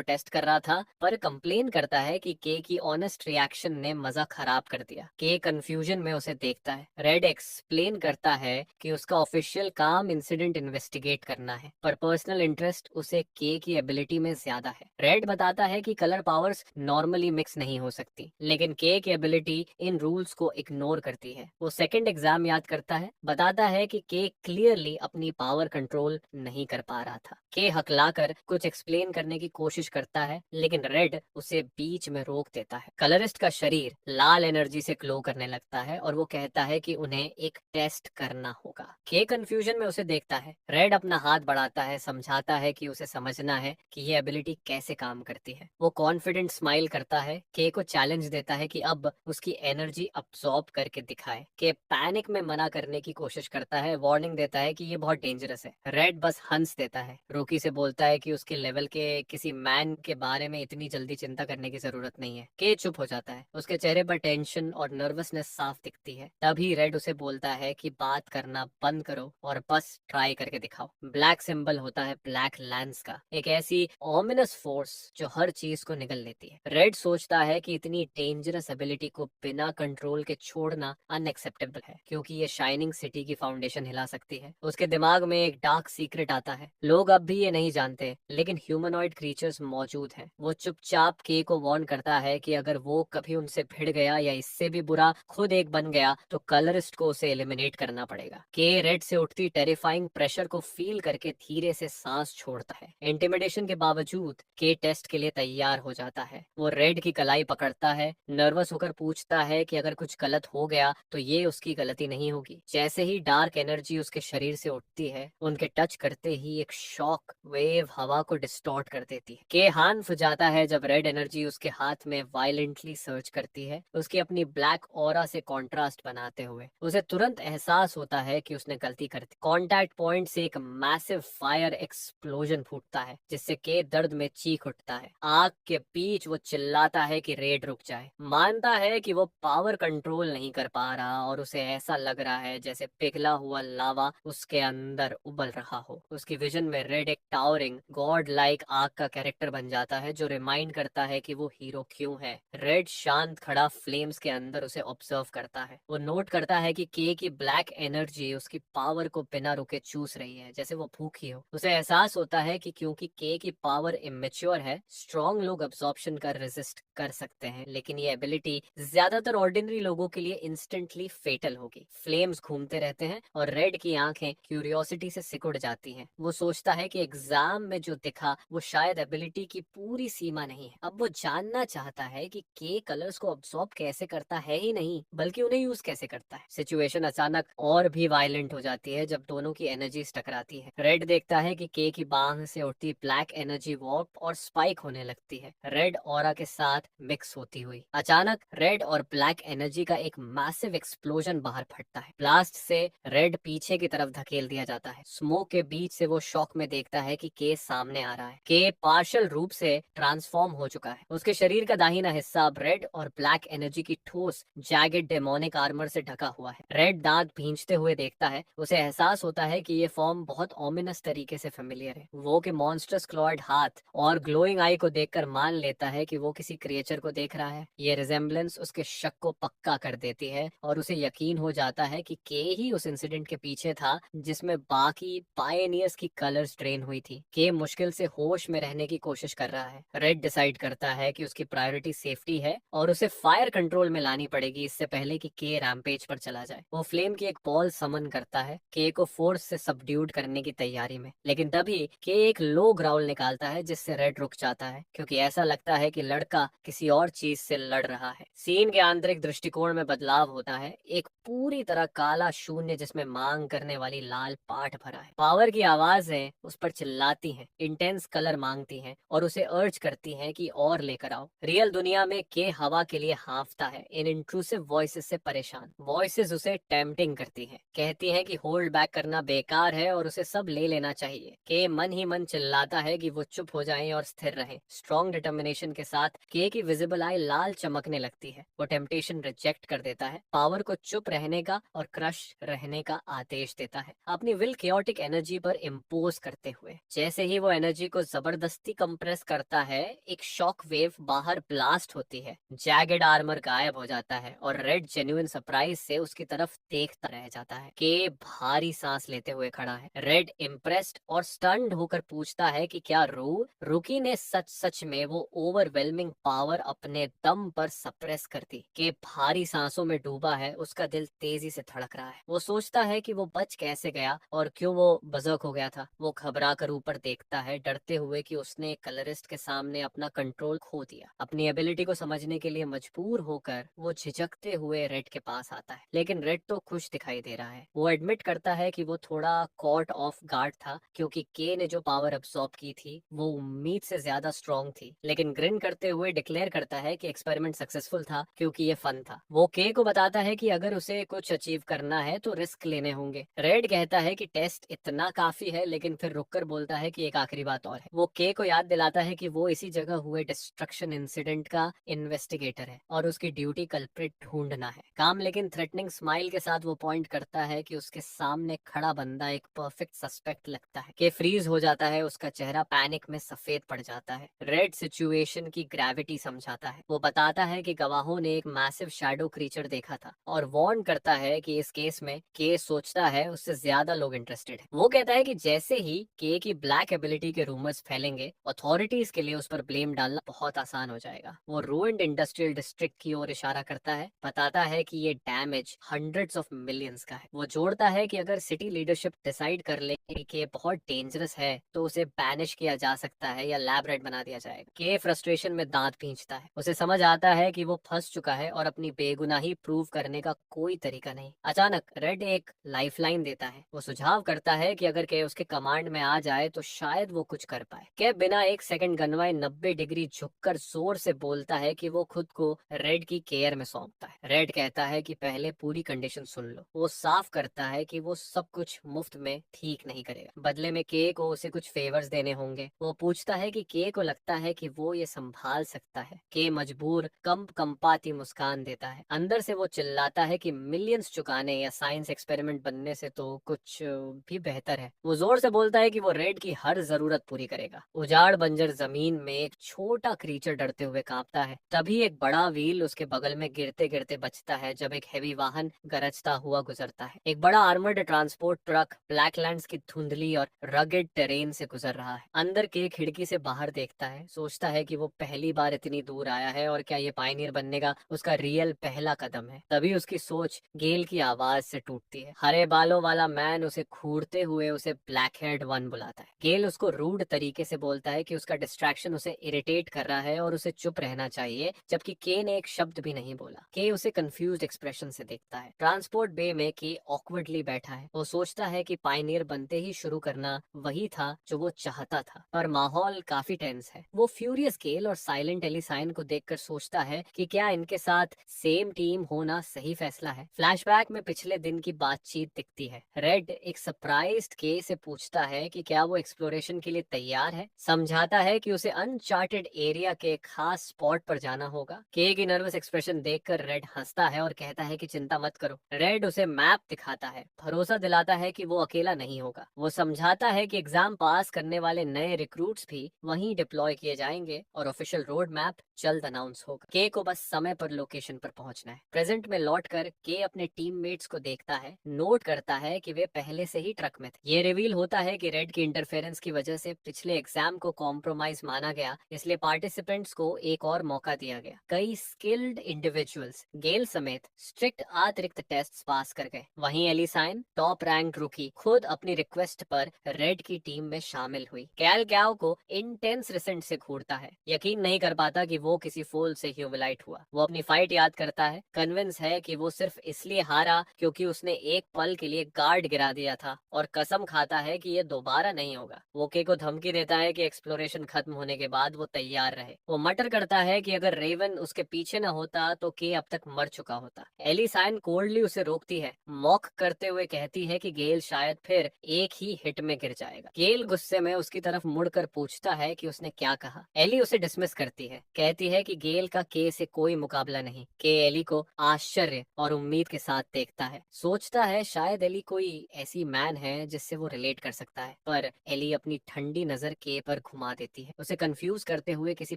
S1: टेस्ट कर रहा था, पर कंप्लेन करता है कि के की ऑनेस्ट रिएक्शन ने मजा खराब कर दिया। के कंफ्यूजन में उसे देखता है। रेड एक्सप्लेन करता है कि उसका ऑफिशियल काम इंसिडेंट इन्वेस्टिगेट करना है, पर पर्सनल इंटरेस्ट उसे के की एबिलिटी में ज्यादा है। रेड बताता है कि कलर पावर्स नॉर्मली मिक्स नहीं हो सकती, लेकिन के की एबिलिटी इन रूल्स को इग्नोर करती है। वो सेकंड एग्जाम याद करता है, बताता है कि के क्लियरली अपनी पावर कंट्रोल नहीं कर पा रहा था। के हकलाकर कुछ एक्सप्लेन करने की कोशिश करता है, लेकिन रेड उसे बीच में रोक देता है। कलरिस्ट का शरीर लाल एनर्जी से ग्लो करने लगता है और वो कहता है कि उन्हें एक टेस्ट करना होगा। के कंफ्यूजन में उसे देखता है। रेड अपना हाथ बढ़ाता है, समझाता है कि उसे समझना है कि ये एबिलिटी कैसे काम करती है। वो कॉन्फिडेंट स्माइल करता है, के को चैलेंज देता है कि अब उसकी एनर्जी अब्सॉर्ब करके दिखाए। के पैनिक में मना करने की कोशिश करता है, वार्निंग देता है कि ये बहुत डेंजरस है। रेड बस हंस देता है, रोकी से बोलता है कि उसके लेवल के किसी मैन के बारे में इतनी जल्दी चिंता करने की जरूरत नहीं है। के चुप हो जाता है, उसके चेहरे पर टेंशन और नर्वसनेस साफ दिखती है। तभी रेड उसे बोलता है कि बात करना बंद करो और बस ट्राई करके दिखाओ। ब्लैक सिंबल होता है ब्लैक लैंस का, एक ऐसी ऑमिनस फोर्स जो हर चीज को निगल लेती है। रेड सोचता है कि इतनी डेंजरस एबिलिटी को बिना कंट्रोल के छोड़ना अनएक्सेप्टेबल है, क्योंकि ये शाइनिंग सिटी की फाउंडेशन हिला सकती है। उसके दिमाग में एक डार्क सीक्रेट आता है, लोग अब भी ये नहीं जानते, लेकिन ह्यूमनॉइड क्रीचर्स मौजूद हैं। वो चुपचाप के को वार्न करता है कि अगर वो कभी उनसे भिड़ गया या इससे भी बुरा खुद एक बन गया तो कलरिस्ट को उसे एलिमिनेट करना पड़ेगा। के रेड से उठती टेरिफाइंग प्रेशर को फील करके धीरे से सांस छोड़ता है। इंटिमिडेशन के बावजूद के टेस्ट के लिए तैयार हो जाता है। वो रेड की कलाई पकड़ता है, नर्वस होकर पूछता है कि अगर कुछ गलत हो गया तो ये उसकी गलती नहीं होगी। जैसे ही डार्क एनर्जी उसके शरीर से उठती है, उनके टच करते ही एक शॉक वेव हवा को डिस्टॉर्ट कर देती है। के हांफ जाता है जब रेड एनर्जी उसके हाथ में वायलेंटली सर्च करती है, उसकी अपनी ब्लैक ऑरा से कॉन्ट्रास्ट बनाते हुए। उसे तुरंत एहसास होता है कि उसने गलती कर दी। कॉन्टैक्ट पॉइंट से एक मैसिव फायर एक्सप्लोजन फूटता है, जिससे के दर्द में चीख उठता है। आग के बीच वो चिल्लाता है कि रेड रुक जाए। मानता है कि वो पावर कंट्रोल नहीं कर पा रहा और उसे ऐसा लग रहा है जैसे पिघला हुआ लावा उसके अंदर उबल रहा हो। उसकी विजन में रेड एक टावरिंग गॉड लाइक आग का कैरेक्टर बन जाता है, जो रिमाइंड करता है कि वो हीरो क्यों है। रेड शांत खड़ा फ्लेम्स के अंदर उसे ऑब्जर्व करता है। वो नोट करता है कि के की ब्लैक एनर्जी उसकी पावर को बिना रुके चूस रही है, जैसे वो भूखी हो। उसे एहसास होता है कि क्योंकि के की पावर इमेच्योर है, स्ट्रॉन्ग लोग अब्सॉर्प्शन का रेजिस्ट कर सकते हैं, लेकिन ये एबिलिटी ज्यादातर ऑर्डिनरी लोगों के लिए इंस्टेंटली फेटल होगी। फ्लेम्स घूमते रहते हैं और रेड की आंखें क्यूरियोसिटी से सिकुड़ जाती हैं। वो सोचता है कि एग्जाम में जो दिखा वो शायद एबिलिटी की पूरी सीमा नहीं है। अब वो जानना चाहता है कि के कलर्स को अब्सॉर्ब कैसे करता है ही नहीं, बल्कि उन्हें यूज कैसे करता है। सिचुएशन अचानक और भी वायलेंट हो जाती है जब दोनों की एनर्जीज टकराती है। रेड देखता है कि के की बांह से उठती ब्लैक एनर्जी वॉर्प और स्पाइक होने लगती है, रेड ऑरा के साथ मिक्स होती हुई। अचानक रेड और ब्लैक एनर्जी का एक मैसिव एक्सप्लोजन बाहर फटता है। ब्लास्ट से रेड पीछे की तरफ धकेल दिया जाता है। स्मोक के बीच से वो शॉक में देखता है कि के सामने आ रहा है। के पार्शियल रूप से ट्रांसफॉर्म हो चुका है। उसके शरीर का दाहिना हिस्सा अब रेड और ब्लैक एनर्जी की ठोस जैगेड डेमोनिक आर्मर से ढका हुआ है। रेड दांत भींचते हुए देखता है। उसे एहसास होता है कि ये फॉर्म बहुत ओमिनस तरीके से फेमिलियर है। वो के मॉन्स्टर्स क्लॉयड हाथ और ग्लोइंग आई को देखकर मान लेता है कि वो किसी क्रिएचर को देख रहा है। ये रिजेम्बलेंस उसके शक को पक्का कर देती है और उसे यकीन हो जाता है कि के ही उस इंसिडेंट के पीछे था जिसमें बाकी पायनियर्स की कलर्स ड्रेन हुई थी। के मुश्किल से होश में रहने की कोशिश कर रहा है। रेड डिसाइड करता है कि उसकी प्रायोरिटी सेफ्टी है और उसे फायर कंट्रोल में लानी पड़ेगी, इससे पहले कि के रैम्पेज पर चला जाए। वो फ्लेम की एक बॉल समन करता है के को फोर्स से सबड्यूड करने की तैयारी में, लेकिन तभी के एक लो ग्राउल निकालता है जिससे रेड रुक जाता है, क्योंकि ऐसा लगता है कि लड़का किसी और चीज से लड़ रहा है। सीन के आंतरिक दृष्टिकोण में बदलाव होता है, एक पूरी तरह काला शून्य जिसमें मांग करने वाली लाल पाठ भरा है। पावर की आवाजें उस पर चिल्लाती हैं, इंटेंस कलर मांगती हैं और उसे अर्ज करती हैं कि और लेकर आओ। रियल दुनिया में के हवा के लिए हाँफता है, इन इंट्रूसिव वॉइसेस से परेशान। वॉइसेस उसे टेम्पटिंग करती हैं, कहती हैं कि होल्ड बैक करना बेकार है और उसे सब ले लेना चाहिए। के मन ही मन चिल्लाता है कि वो चुप हो जाएं और स्थिर रहें। स्ट्रॉन्ग डिटर्मिनेशन के साथ के की विजिबल आई लाल चमकने लगती है। वो टेम्पटेशन रिजेक्ट कर देता है, पावर को चुप रहने का और क्रश रहने का आदेश देता है, अपनी विल केओटिक एनर्जी पर इम्पोज करते हुए। जैसे ही वो एनर्जी को जबरदस्ती कंप्रेस करता है, एक शॉक वेव बाहर ब्लास्ट होती है, जैगेड आर्मर गायब हो जाता है और रेड जेन्युइन सरप्राइज से उसकी तरफ देखता रह जाता है। के भारी सांस लेते हुए खड़ा है। रेड इम्प्रेस्ड और स्टन्ड होकर पूछता है कि क्या रुकी ने सच सच में वो ओवरवेलमिंग पावर अपने दम पर सप्रेस कर दी। के भारी सांसों में डूबा है, उसका दिल तेजी से धड़क रहा है। वो सोचता है कि वो बच कैसे गया और क्यों वो बजर्क हो गया था। वो घबरा कर ऊपर देखता है, डरते हुए कि उसने कलरिस्ट के सामने अपना कंट्रोल खो दिया। अपनी एबिलिटी को समझने के लिए मजबूर होकर वो झिझकते हुए रेड के पास आता है, लेकिन रेड तो खुश दिखाई दे रहा है। वो एडमिट करता है कि वो थोड़ा कॉट ऑफ गार्ड था, क्योंकि के ने जो पावर अब्सॉर्ब की थी वो उम्मीद से ज्यादा स्ट्रॉन्ग थी, लेकिन ग्रिन करते हुए डिक्लेयर करता है कि एक्सपेरिमेंट सक्सेसफुल था क्योंकि ये फन था। वो के को बताता है कि अगर उसे कुछ अचीव करना है तो रिस्क लेने होंगे। रेड कहता है कि टेस्ट इतना काफी है, लेकिन फिर रुककर बोलता है कि एक आखिरी बात और है। वो के को याद दिलाता है कि वो इसी जगह हुए डिस्ट्रक्शन इंसिडेंट का इन्वेस्टिगेटर है और उसकी ड्यूटी कल्प्रिट ढूंढना है। काम लेकिन थ्रेटनिंग स्माइल के साथ वो पॉइंट करता है कि उसके सामने खड़ा बंदा एक परफेक्ट सस्पेक्ट लगता है। के फ्रीज हो जाता है, उसका चेहरा पैनिक में सफेद पड़ जाता है। रेड सिचुएशन की ग्रेविटी समझाता है। वो बताता है कि गवाहों ने एक मैसिव शैडो क्रीचर देखा था और वार्न करता है कि इस केस में के सोचता है उससे ज्यादा लोग इंटरेस्टेड हैं। वो कहता है कि जैसे ही के की ब्लैक एबिलिटी के रूमर्स फैलेंगे, अथॉरिटीज के लिए उस पर ब्लेम डालना बहुत आसान हो जाएगा। वो रूइंड इंडस्ट्रियल डिस्ट्रिक्ट की ओर इशारा करता है, बताता है कि ये डैमेज हंड्रेड्स ऑफ मिलियंस का है। वो जोड़ता है कि अगर सिटी लीडरशिप डिसाइड कर ले कि ये बहुत डेंजरस है तो उसे बैनिश किया जा सकता है या लैब रेड बना दिया जाएगा। के फ्रस्ट्रेशन में दांत पींचता है। उसे समझ आता है कि वो फंस चुका है और अपनी बेगुनाही प्रूव करने का कोई तरीका नहीं। अचानक रेड एक लाइफलाइन देता है। वो सुझाव करता है कि अगर के उसके कमांड में आ जाए तो शायद वो कुछ कर पाए। के बिना एक सेकंड गनवाए 90 डिग्री झुककर जोर से बोलता है कि वो खुद को रेड की केयर में सौंपता है। रेड कहता है कि पहले पूरी कंडीशन सुन लो। वो साफ करता है कि वो सब कुछ मुफ्त में ठीक नहीं करेगा, बदले में के को उसे कुछ फेवर्स देने होंगे। वो पूछता है कि के को लगता है कि वो ये संभाल सकता है। के मजबूर कंपाती मुस्कान देता है। अंदर से वो चिल्लाता है कि मिलियंस चुकाने या साइंस एक्सपेरिमेंट बनने से तो कुछ भी बेहतर है। वो जोर से बोलता है कि वो रेड की हर जरूरत पूरी करेगा। उजाड़ बंजर जमीन में एक छोटा क्रीचर डरते हुए कांपता है। तभी एक बड़ा व्हील उसके बगल में गिरते गिरते बचता है जब एक हैवी वाहन गरजता हुआ गुजरता है। एक बड़ा आर्मर्ड ट्रांसपोर्ट ट्रक ब्लैकलैंड्स की धुंधली और रगेड टेरेन से गुजर रहा है। अंदर के खिड़की से बाहर देखता है, सोचता है कि वो पहली बार इतनी दूर आया है और क्या ये पायनियर बनने का उसका रियल पहला कदम है। तभी उसकी सोच गेल की आवाज से टूटती है। हरे बालों वाला मैन उसे घूरते हुए उसे ब्लैक हेड वन बुलाता है। गेल उसको रूड तरीके से बोलता है कि उसका डिस्ट्रैक्शन उसे इरिटेट कर रहा है और उसे चुप रहना चाहिए, जबकि के ने एक शब्द भी नहीं बोला। के उसे कंफ्यूज्ड एक्सप्रेशन से देखता है। ट्रांसपोर्ट बे में के ऑकवर्डली बैठा है। वो सोचता है कि पायनियर बनते ही शुरू करना वही था जो वो चाहता था, पर माहौल काफी टेंस है। वो फ्यूरियस गेल और साइलेंट एलिसाइन को देखकर सोचता है कि क्या इनके साथ सेम टीम होना सही फैसला है। फ्लैशबैक में पिछले दिन की बातचीत दिखती है। रेड एक सरप्राइज्ड के से पूछता है कि क्या वो एक्सप्लोरेशन के लिए तैयार है, समझाता है कि उसे अनचार्टेड एरिया के खास स्पॉट पर जाना होगा। के की नर्वस एक्सप्रेशन देखकर रेड हंसता है और कहता है कि चिंता मत करो। रेड उसे मैप दिखाता है, भरोसा दिलाता है कि वो अकेला नहीं होगा। होगा। वो समझाता है कि एग्जाम पास करने वाले नए रिक्रूट्स भी वहीं डिप्लॉय किए जाएंगे और ऑफिशियल रोड मैप जल्द अनाउंस होगा। के को बस समय पर लोकेशन पर पहुंचना है। प्रेजेंट में लौटकर के अपने टीममेट्स को देखता है, नोट करता है कि वे पहले से ही ट्रक में थे। ये रिवील होता है कि रेड की इंटरफेरेंस की वजह से पिछले एग्जाम को कॉम्प्रोमाइज माना गया, इसलिए पार्टिसिपेंट्स को एक और मौका दिया गया। कई स्किल्ड इंडिविजुअल्स गेल समेत स्ट्रिक्ट अतिरिक्त टेस्ट पास कर गए। वहीं एलिसाइन टॉप रैंक रुकी खुद अपनी रिक्वेस्ट पर रेड की टीम में शामिल हुई। कैल गैव को इंटेंस रिसेंट से घूरता है, यकीन नहीं कर पाता कि वो किसी फोल से ह्यूमिलाइट हुआ। वो अपनी फाइट याद करता है, कन्विंस है कि वो सिर्फ इसलिए हारा क्योंकि उसने एक पल के लिए गार्ड गिरा दिया था, और कसम खाता है कि ये दोबारा नहीं होगा। वो के को धमकी देता है कि एक्सप्लोरेशन खत्म होने के बाद वो तैयार रहे। वो मटर करता है कि अगर रेवन उसके पीछे न होता तो के अब तक मर चुका होता। एलिसाइन कोल्डली उसे रोकती है, मॉक करते हुए कहती है कि गेल शायद फिर एक ही हिट में गिर जाएगा। गेल गुस्से में उसकी तरफ मुड़कर पूछता है कि उसने क्या कहा। एली उसे डिसमिस करती है, कहती है कि गेल का के से कोई मुकाबला नहीं। के एली को आश्चर्य और उम्मीद के साथ देखता है, सोचता है शायद एली कोई ऐसी मैन है जिससे वो रिलेट कर सकता है, पर एली अपनी ठंडी नजर के पर घुमा देती है, उसे कंफ्यूज करते हुए किसी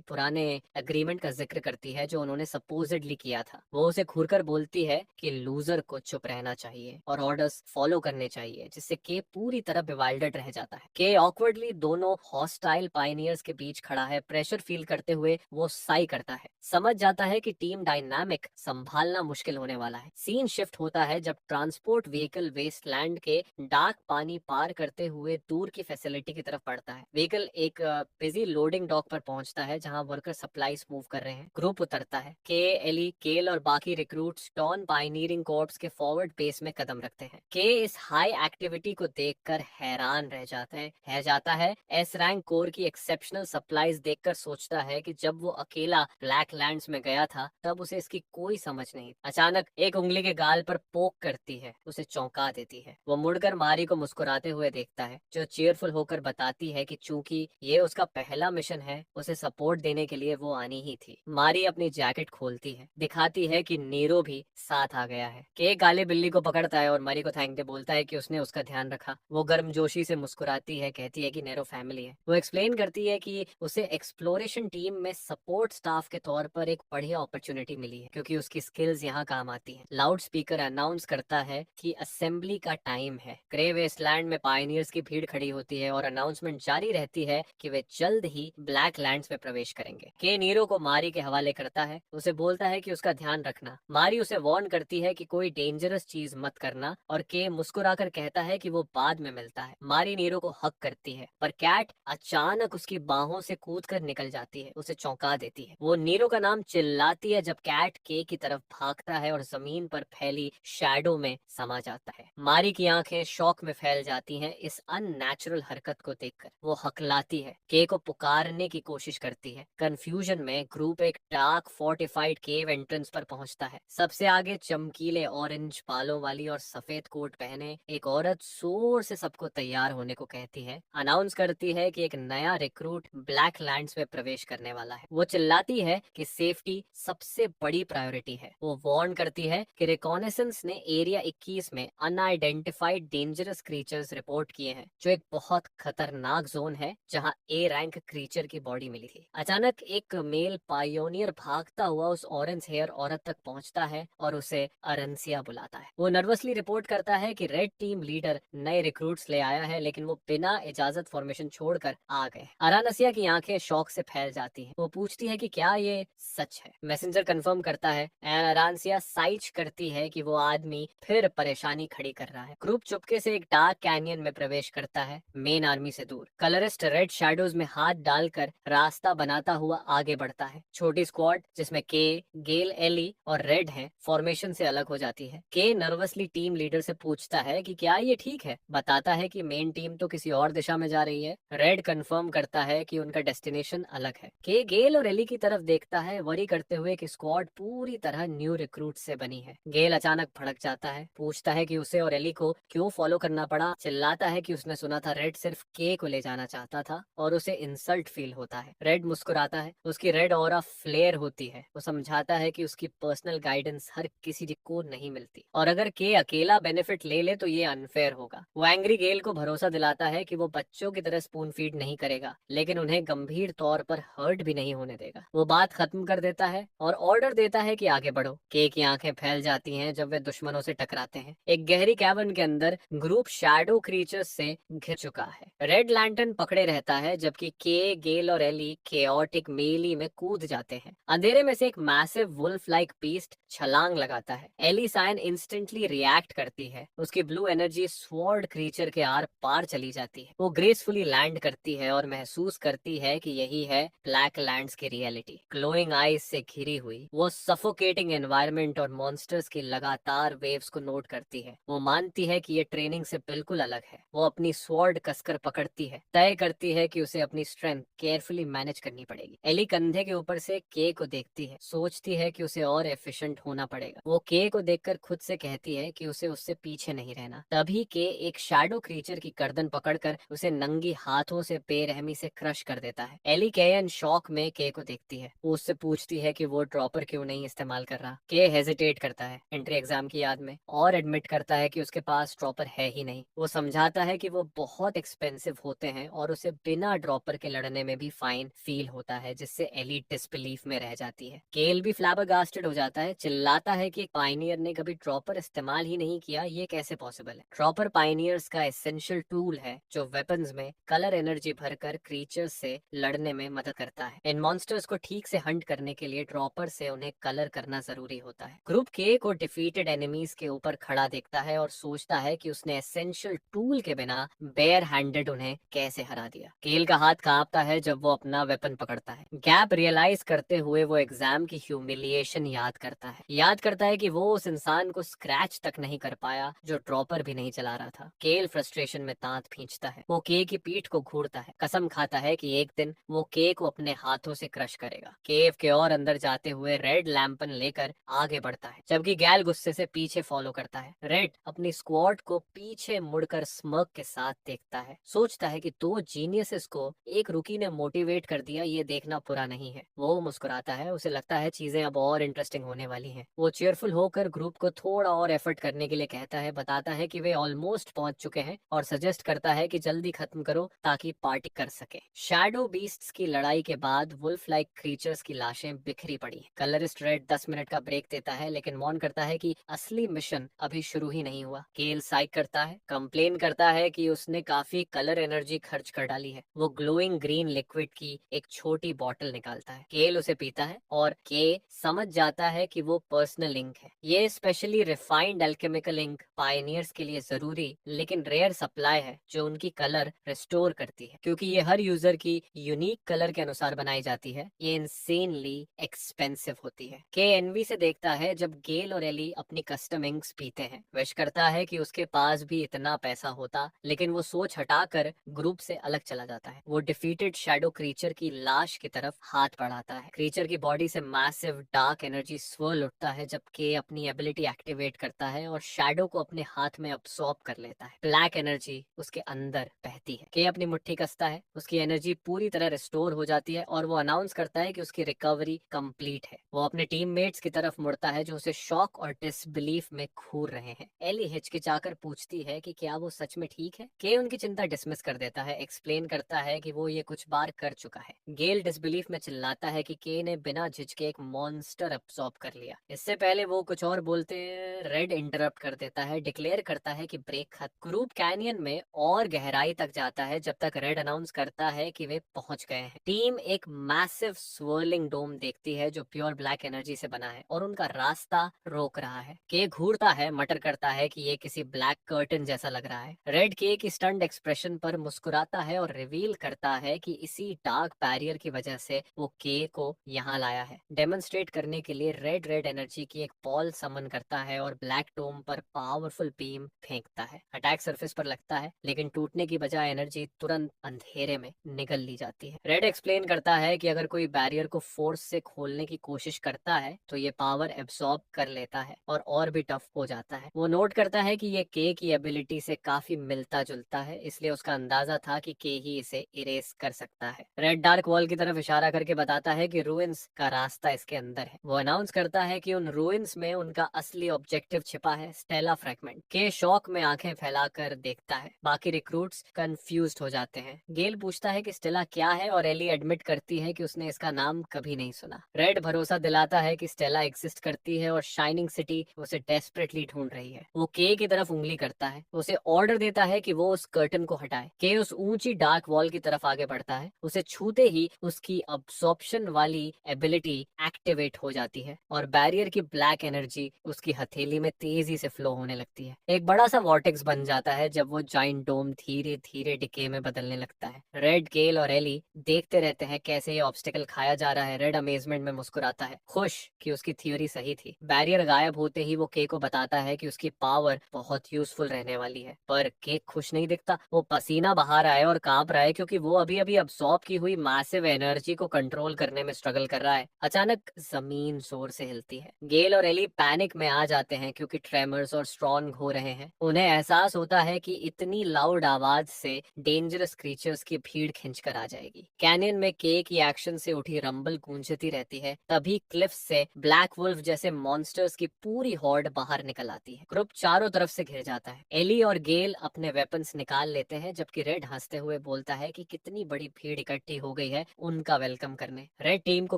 S1: पुराने एग्रीमेंट का जिक्र करती है जो उन्होंने सपोजिडली किया था। वो उसे घूरकर बोलती है कि लूजर को चुप रहना चाहिए और ऑर्डर्स फॉलो करने चाहिए, जिससे के पूरी तरह बिवाइल्डर्ड रह जाता है। के ऑकवर्डली दोनों हॉस्टाइल पायनियर्स के बीच खड़ा है, प्रेशर फील करते हुए वो साई करता है, समझ जाता है कि टीम डायनामिक संभालना मुश्किल होने वाला है। सीन शिफ्ट होता है जब ट्रांसपोर्ट व्हीकल वेस्टलैंड के डार्क पानी पार करते हुए दूर की फैसिलिटी की तरफ बढ़ता है। व्हीकल एक बिजी लोडिंग डॉक पर पहुंचता है जहां वर्कर सप्लाईज मूव कर रहे हैं। ग्रुप उतरता है। के, एली, केल और बाकी रिक्रूट्स टॉन पायनियरिंग कॉर्प्स के फॉरवर्ड पेस में कदम रखते हैं। के इस हाई एक्टिविटी को देखकर हैरान रह जाता है। एस रैंक कोर की एक्सेप्शनल सप्लाईज देखकर सोचता है कि जब वो अकेला ब्लैक लैंड्स में गया था तब उसे इसकी कोई समझ नहीं। अचानक एक उंगली के गाल पर पोक करती है, उसे चौंका देती है। वो मुड़कर मारी को मुस्कुराते हुए देखता है, जो चीयरफुल होकर बताती है कि चूंकि ये उसका पहला मिशन है, उसे सपोर्ट देने के लिए वो आनी ही थी। मारी अपनी जैकेट खोलती है, दिखाती है कि नीरो भी साथ आ गया है। के काली बिल्ली को पकड़ता है और मारी को थैंक दे बोलता है कि उसने उसका ध्यान रखा। वो गर्मजोशी से मुस्कुराती है, कहती है कि नेरो फैमिली है। वो एक्सप्लेन करती है कि उसे एक्सप्लोरेशन टीम में सपोर्ट स्टाफ के तौर पर एक बढ़िया अपॉर्चुनिटी मिली है क्योंकि उसकी स्किल्स यहाँ काम आती हैं। लाउड स्पीकर अनाउंस करता है कि असेंबली का टाइम है। ग्रे वेस्टलैंड में पायनियर्स की भीड़ खड़ी होती है और अनाउंसमेंट जारी रहती है कि वे जल्द ही ब्लैक लैंड्स में प्रवेश करेंगे। के नीरो को मारी के हवाले करता है, उसे बोलता है कि उसका ध्यान रखना। मारी उसे वार्न करती है कि कोई डेंजरस चीज मत करना, और के मुस्कुराकर कहता है कि वो बाद में मिलता है। मारी नीरो को हक करती है, पर कैट अचानक उसकी बाहों से कूदकर निकल जाती है, उसे चौंका देती है। वो नीरो का नाम चिल्लाती है जब कैट के की तरफ भागता है और जमीन पर फैली शैडो में समा जाता है। मारी की आंखें शॉक में फैल जाती हैं इस अननेचुरल हरकत को देखकर। वो हकलाती है, के को पुकारने की कोशिश करती है। कंफ्यूजन में ग्रुप एक डार्क फोर्टिफाइड केव एंट्रेंस पर पहुंचता है। सबसे आगे चमकीले ऑरेंज बालों वाली और सफेद कोट पहने एक औरत जोर से सबको तैयार होने को कहती है, अनाउंस करती है कि एक नया रिक्रूट ब्लैक लैंड्स में प्रवेश करने वाला है। वो चिल्लाती है कि सेफ्टी सबसे बड़ी प्रायोरिटी है। वो वार्न करती है कि रिकॉनेसेंस ने एरिया 21 में अनआइडेंटिफाइड डेंजरस क्रीचर्स रिपोर्ट किए हैं, जो एक बहुत खतरनाक जोन है जहां ए रैंक क्रीचर की बॉडी मिली थी। अचानक एक मेल पायोनियर भागता हुआ उस ऑरेंज हेयर औरत तक पहुंचता है और उसे अरंसिया बुलाता है। वो नर्वसली रिपोर्ट करता है कि रेड टीम लीडर नए रिक्रूट्स ले आया है, लेकिन वो बिना इजाजत फॉर्मेशन छोड़कर आ गए। अरानसिया की आंखें शौक से फैल जाती हैं। वो पूछती है कि क्या ये सच है। मैसेंजर कंफर्म करता है एंड अरानसिया साइच करती है कि वो आदमी फिर परेशानी खड़ी कर रहा है। ग्रुप चुपके से एक डार्क कैनियन में प्रवेश करता है, मेन आर्मी से दूर। कलरिस्ट रेड शैडोज में हाथ डालकर रास्ता बनाता हुआ आगे बढ़ता है। छोटी स्क्वाड जिसमें के, गेल, एली और रेड हैं, फॉर्मेशन से अलग हो जाती है। के नर्वसली टीम लीडर से पूछता है कि क्या ये ठीक है, बताता है कि मेन टीम तो किसी और दिशा में जा रही है। रेड कंफर्म करता है कि उनका डेस्टिनेशन अलग है। के गेल और एली की तरफ देखता है, वरी करते हुए कि स्क्वाड पूरी तरह न्यू रिक्रूट से बनी है। गेल अचानक भड़क जाता है, पूछता है कि उसे और एली को क्यों फॉलो करना पड़ा। चिल्लाता है कि उसने सुना था रेड सिर्फ के को ले जाना चाहता था और उसे इंसल्ट फील होता है। रेड मुस्कुराता है, उसकी रेड ऑरा फ्लेयर होती है। वो समझाता है कि उसकी पर्सनल गाइडेंस हर किसी को नहीं मिलती और अगर के अकेला बेनिफिट ले ले तो ये अनफेयर होगा। वो एंग्री गेल को भरोसा दिलाता है कि वो बच्चों की तरह स्पून फीड नहीं करेगा, लेकिन उन्हें गंभीर तौर पर हर्ट भी नहीं होने देगा। वो बात खत्म कर देता है और ऑर्डर देता है कि आगे बढ़ो। के की आंखें फैल जाती हैं जब वे दुश्मनों से टकराते हैं। एक गहरी कैवर्न के अंदर ग्रुप शैडो क्रीचर्स से घिर चुका है। रेड लैंटर्न पकड़े रहता है जबकि के, गेल और एली केओटिक मेली में कूद जाते हैं। अंधेरे में से एक मैसिव वुल्फ लाइक बीस्ट छलांग लगाता है। एली साइन इंस्टेंटली रिएक्ट करती है। उसकी ब्लू एनर्जी स्वॉर्ड क्रीचर के आर पार चली जाती है। वो ग्रेसफुली लैंड करती है और महसूस करती है कि यही है ब्लैक लैंड्स की रियलिटी। ग्लोइंग आईज से घिरी हुई वो सफोकेटिंग एनवायरनमेंट और मॉन्स्टर्स की लगातार वेव्स को नोट करती है। वो मानती है कि ये ट्रेनिंग से बिल्कुल अलग है। वो अपनी स्वॉर्ड कसकर पकड़ती है, तय करती है कि उसे अपनी स्ट्रेंथ केयरफुली मैनेज करनी पड़ेगी। एली कंधे के ऊपर से के को देखती है, सोचती है कि उसे और एफिशिएंट होना पड़ेगा। वो के को देखकर खुद से कहती है कि उसे उससे पीछे नहीं रहना। तभी के एक शैडो क्रीचर की गर्दन पकड़कर उसे नंगी हाथों से बेरहमी से क्रश कर देता है। एली केयन शॉक में के को देखती है। वो उससे पूछती है कि वो ड्रॉपर क्यों नहीं इस्तेमाल कर रहा। के हेजिटेट करता है एंट्री एग्जाम की याद में और एडमिट करता है कि उसके पास ड्रॉपर है ही नहीं। वो समझाता है कि वो बहुत एक्सपेंसिव होते हैं और उसे बिना ड्रॉपर के लड़ने में भी फाइन फील होता है, जिससे एली डिसबिलीफ में रह जाती है। केल भी फ्लैबरगास्टेड हो जाता है, चिल्लाता है कि पायनियर ने कभी ड्रॉपर इस्तेमाल ही नहीं किया, ये कैसे पॉसिबल है। ड्रॉपर पायनियर्स का एसेंशियल टूल है जो वेपन्स में कलर एनर्जी भरकर क्रीचर्स से लड़ने में मदद करता है। इन मॉन्स्टर्स को ठीक से हंट करने के लिए ड्रॉपर से उन्हें कलर करना जरूरी होता है। ग्रुप के को डिफीटेड एनिमीज के ऊपर खड़ा देखता है और सोचता है कि उसने एसेंशियल टूल के बिना बेयर हैंडेड उन्हें कैसे हरा दिया। केल का हाथ कांपता है जब वो अपना वेपन पकड़ता है। गैप रियलाइज करते हुए वो एग्जाम की ह्यूमिलिएशन याद करता है कि वो उस इंसान को स्क्रैच तक नहीं कर पाया जो ड्रॉपर भी नहीं चला रहा था। केल फ्रस्ट्रेशन में दांत खींचता है। वो के की पीठ को घूरता है, कसम खाता है कि एक दिन वो के को अपने हाथों से क्रश करेगा। केव के और अंदर जाते हुए रेड लैंपन लेकर आगे बढ़ता है, जबकि गैल गुस्से से पीछे फॉलो करता है। रेड अपनी स्क्वाड को पीछे मुड़कर स्मर्क के साथ देखता है, सोचता है कि दो जीनियसेस को एक रुकी ने मोटिवेट कर दिया, ये देखना बुरा नहीं है। वो मुस्कुराता है, उसे लगता है चीजें अब और इंटरेस्टिंग होने वाली हैं। वो चेयरफुल होकर ग्रुप को थोड़ा और एफर्ट करने के लिए कहता है, बताता है कि वे ऑलमोस्ट पहुंच चुके हैं और सजेस्ट करता है कि जल्दी खत्म करो ताकि पार्टी कर सके। शैडो बीस्ट्स की लड़ाई के बाद वुल्फ लाइक क्रीचर्स की लाशें बिखरी पड़ी हैं। कलरिस्ट रेड 10 मिनट का ब्रेक देता है, लेकिन मॉन करता है कि असली मिशन अभी शुरू ही नहीं हुआ। केल साइक करता है, कंप्लेन करता है कि उसने काफी कलर एनर्जी खर्च कर डाली है। वो ग्लोइंग ग्रीन लिक्विड की एक छोटी बॉटल निकालता है। केल उसे पीता है और के समझ जाता है कि वो पर्सनल इंक है। ये specially refined alchemical ink pioneers के लिए जरूरी लेकिन रेयर सप्लाई है जो उनकी कलर रिस्टोर करती है। क्योंकि ये हर यूजर की यूनिक कलर के अनुसार बनाई जाती है, ये इंसेनली एक्सपेंसिव होती है। के एनवी से देखता है जब गेल और एली अपनी कस्टम इंक्स पीते हैं। विश करता है कि उसके पास भी इतना पैसा होता, लेकिन वो सोच हटाकर ग्रुप से अलग चला जाता है। वो डिफीटेड शैडो क्रीचर की लाश की तरफ हाथ बढ़ाता है। क्रीचर की बॉडी से मैसिव डार्क एनर्जी स्वर्ल उठता है जब के अपनी एबिलिटी एक्टिवेट करता है और शैडो को अपने हाथ में अब्सॉर्ब कर लेता है। ब्लैक एनर्जी उसके अंदर बहती है। के अपनी मुट्ठी कसता है, उसकी एनर्जी पूरी तरह रिस्टोर हो जाती है और वो अनाउंस करता है कि उसकी रिकवरी कंप्लीट है। वो अपने टीममेट्स की तरफ मुड़ता है जो उसे शॉक और डिसबिलीफ में घूर रहे हैं। एली हिचकिचाकर पूछती है कि क्या वो सच में ठीक है। के उनकी चिंता डिसमिस कर देता है, एक्सप्लेन करता है कि वो ये कुछ बार कर चुका है। गेल डिसबिलीफ में चिल्लाता है कि के ने बिना झिझके एक मॉन्स्टर अब्सॉर्ब कर लिया। इससे पहले वो कुछ और बोलते हैं, रेड इंटरप्ट कर देता है, डिक्लेयर करता है कि ब्रेक खत्म। ग्रुप कैनियन में और गहराई तक जाता है जब तक रेड अनाउंस करता है कि वे पहुंच गए हैं। टीम एक मैसिव स्वर्लिंग डोम देखती है जो प्योर ब्लैक एनर्जी से बना है और उनका रास्ता रोक रहा है। के घूरता है, मटर करता है कि ये किसी ब्लैक कर्टन जैसा लग रहा है। रेड के की स्टन्ड एक्सप्रेशन पर मुस्कुराता है और रिवील करता है कि इसी डार्क बैरियर की वजह से वो के को यहाँ लाया है। डेमोन्स्ट्रेट करने के लिए रेड एनर्जी की एक बॉल समन करता है और ब्लैक डोम पर पावरफुल बीम फेंकता है। अटैक सरफेस पर लगता है, लेकिन टूटने की बजाय एनर्जी तुरंत अंधेरे में निगल ली जाती है। रेड एक्सप्लेन करता है कि अगर कोई बैरियर को फोर्स से खोलने की कोशिश करता है तो ये पावर एब्सॉर्ब कर लेता है और भी टफ हो जाता है। वो नोट करता है कि ये के की एबिलिटी से काफी मिलता जुलता है, इसलिए उसका अंदाजा था कि के ही इसे इरेज कर सकता है। रेड डार्क वॉल की तरफ इशारा करके बताता है कि रूइंस का रास्ता इसके अंदर है। वो अनाउंस करता है कि उन रूइंस में उनका असली ऑब्जेक्टिव छिपा है, स्टेला फ्रैगमेंट। के शॉक में आंखें फैला हिलाकर देखता है। बाकी रिक्रूट्स कंफ्यूज्ड हो जाते हैं। गेल पूछता है कि स्टेला क्या है और एली एडमिट करती है कि उसने इसका नाम कभी नहीं सुना। रेड भरोसा दिलाता है कि स्टेला एग्जिस्ट करती है और शाइनिंग सिटी उसे डेस्परेटली ढूंढ रही है। वो के की तरफ उंगली करता है, उसे ऑर्डर देता है कि वो उस कर्टन को हटाए। के उस ऊंची डार्क वॉल की तरफ आगे बढ़ता है। उसे छूते ही उसकी अब्सॉर्प्शन वाली एबिलिटी एक्टिवेट हो जाती है और बैरियर की ब्लैक एनर्जी उसकी हथेली में तेजी से फ्लो होने लगती है। एक बड़ा सा वॉर्टेक्स बन जाता है जब वो जाइंट डोम धीरे धीरे डिके में बदलने लगता है। रेड, गेल और एली देखते रहते हैं कैसे ये ऑब्स्टिकल खाया जा रहा है। रेड अमेजमेंट में मुस्कुराता है, खुश कि उसकी थ्योरी सही थी। बैरियर गायब होते ही वो के को बताता है कि उसकी पावर बहुत यूजफुल रहने वाली है। पर के खुश नहीं दिखता। वो पसीना बहा रहा है और कांप रहा है क्योंकि वो अभी अभी अब्सॉर्ब की हुई मैसिव एनर्जी को कंट्रोल करने में स्ट्रगल कर रहा है। अचानक जमीन जोर से हिलती है। गेल और एली पैनिक में आ जाते हैं क्योंकि ट्रेमर्स और स्ट्रॉन्ग हो रहे हैं। उन्हें एहसास होता है कि इतनी लाउड आवाज से डेंजरस क्रीचर्स की भीड़ खिंचकर आ जाएगी। कैनियन में के की एक्शन से उठी रंबल गूंजती रहती है। तभी क्लिफ से ब्लैक वुल्फ जैसे मॉन्स्टर्स की पूरी हॉर्ड बाहर निकल आती है। ग्रुप चारों तरफ से घिर जाता है। एली और गेल अपने वेपन्स निकाल लेते हैं जबकि रेड हंसते हुए बोलता है कि कितनी बड़ी भीड़ इकट्ठी हो गई है उनका वेलकम करने। रेड टीम को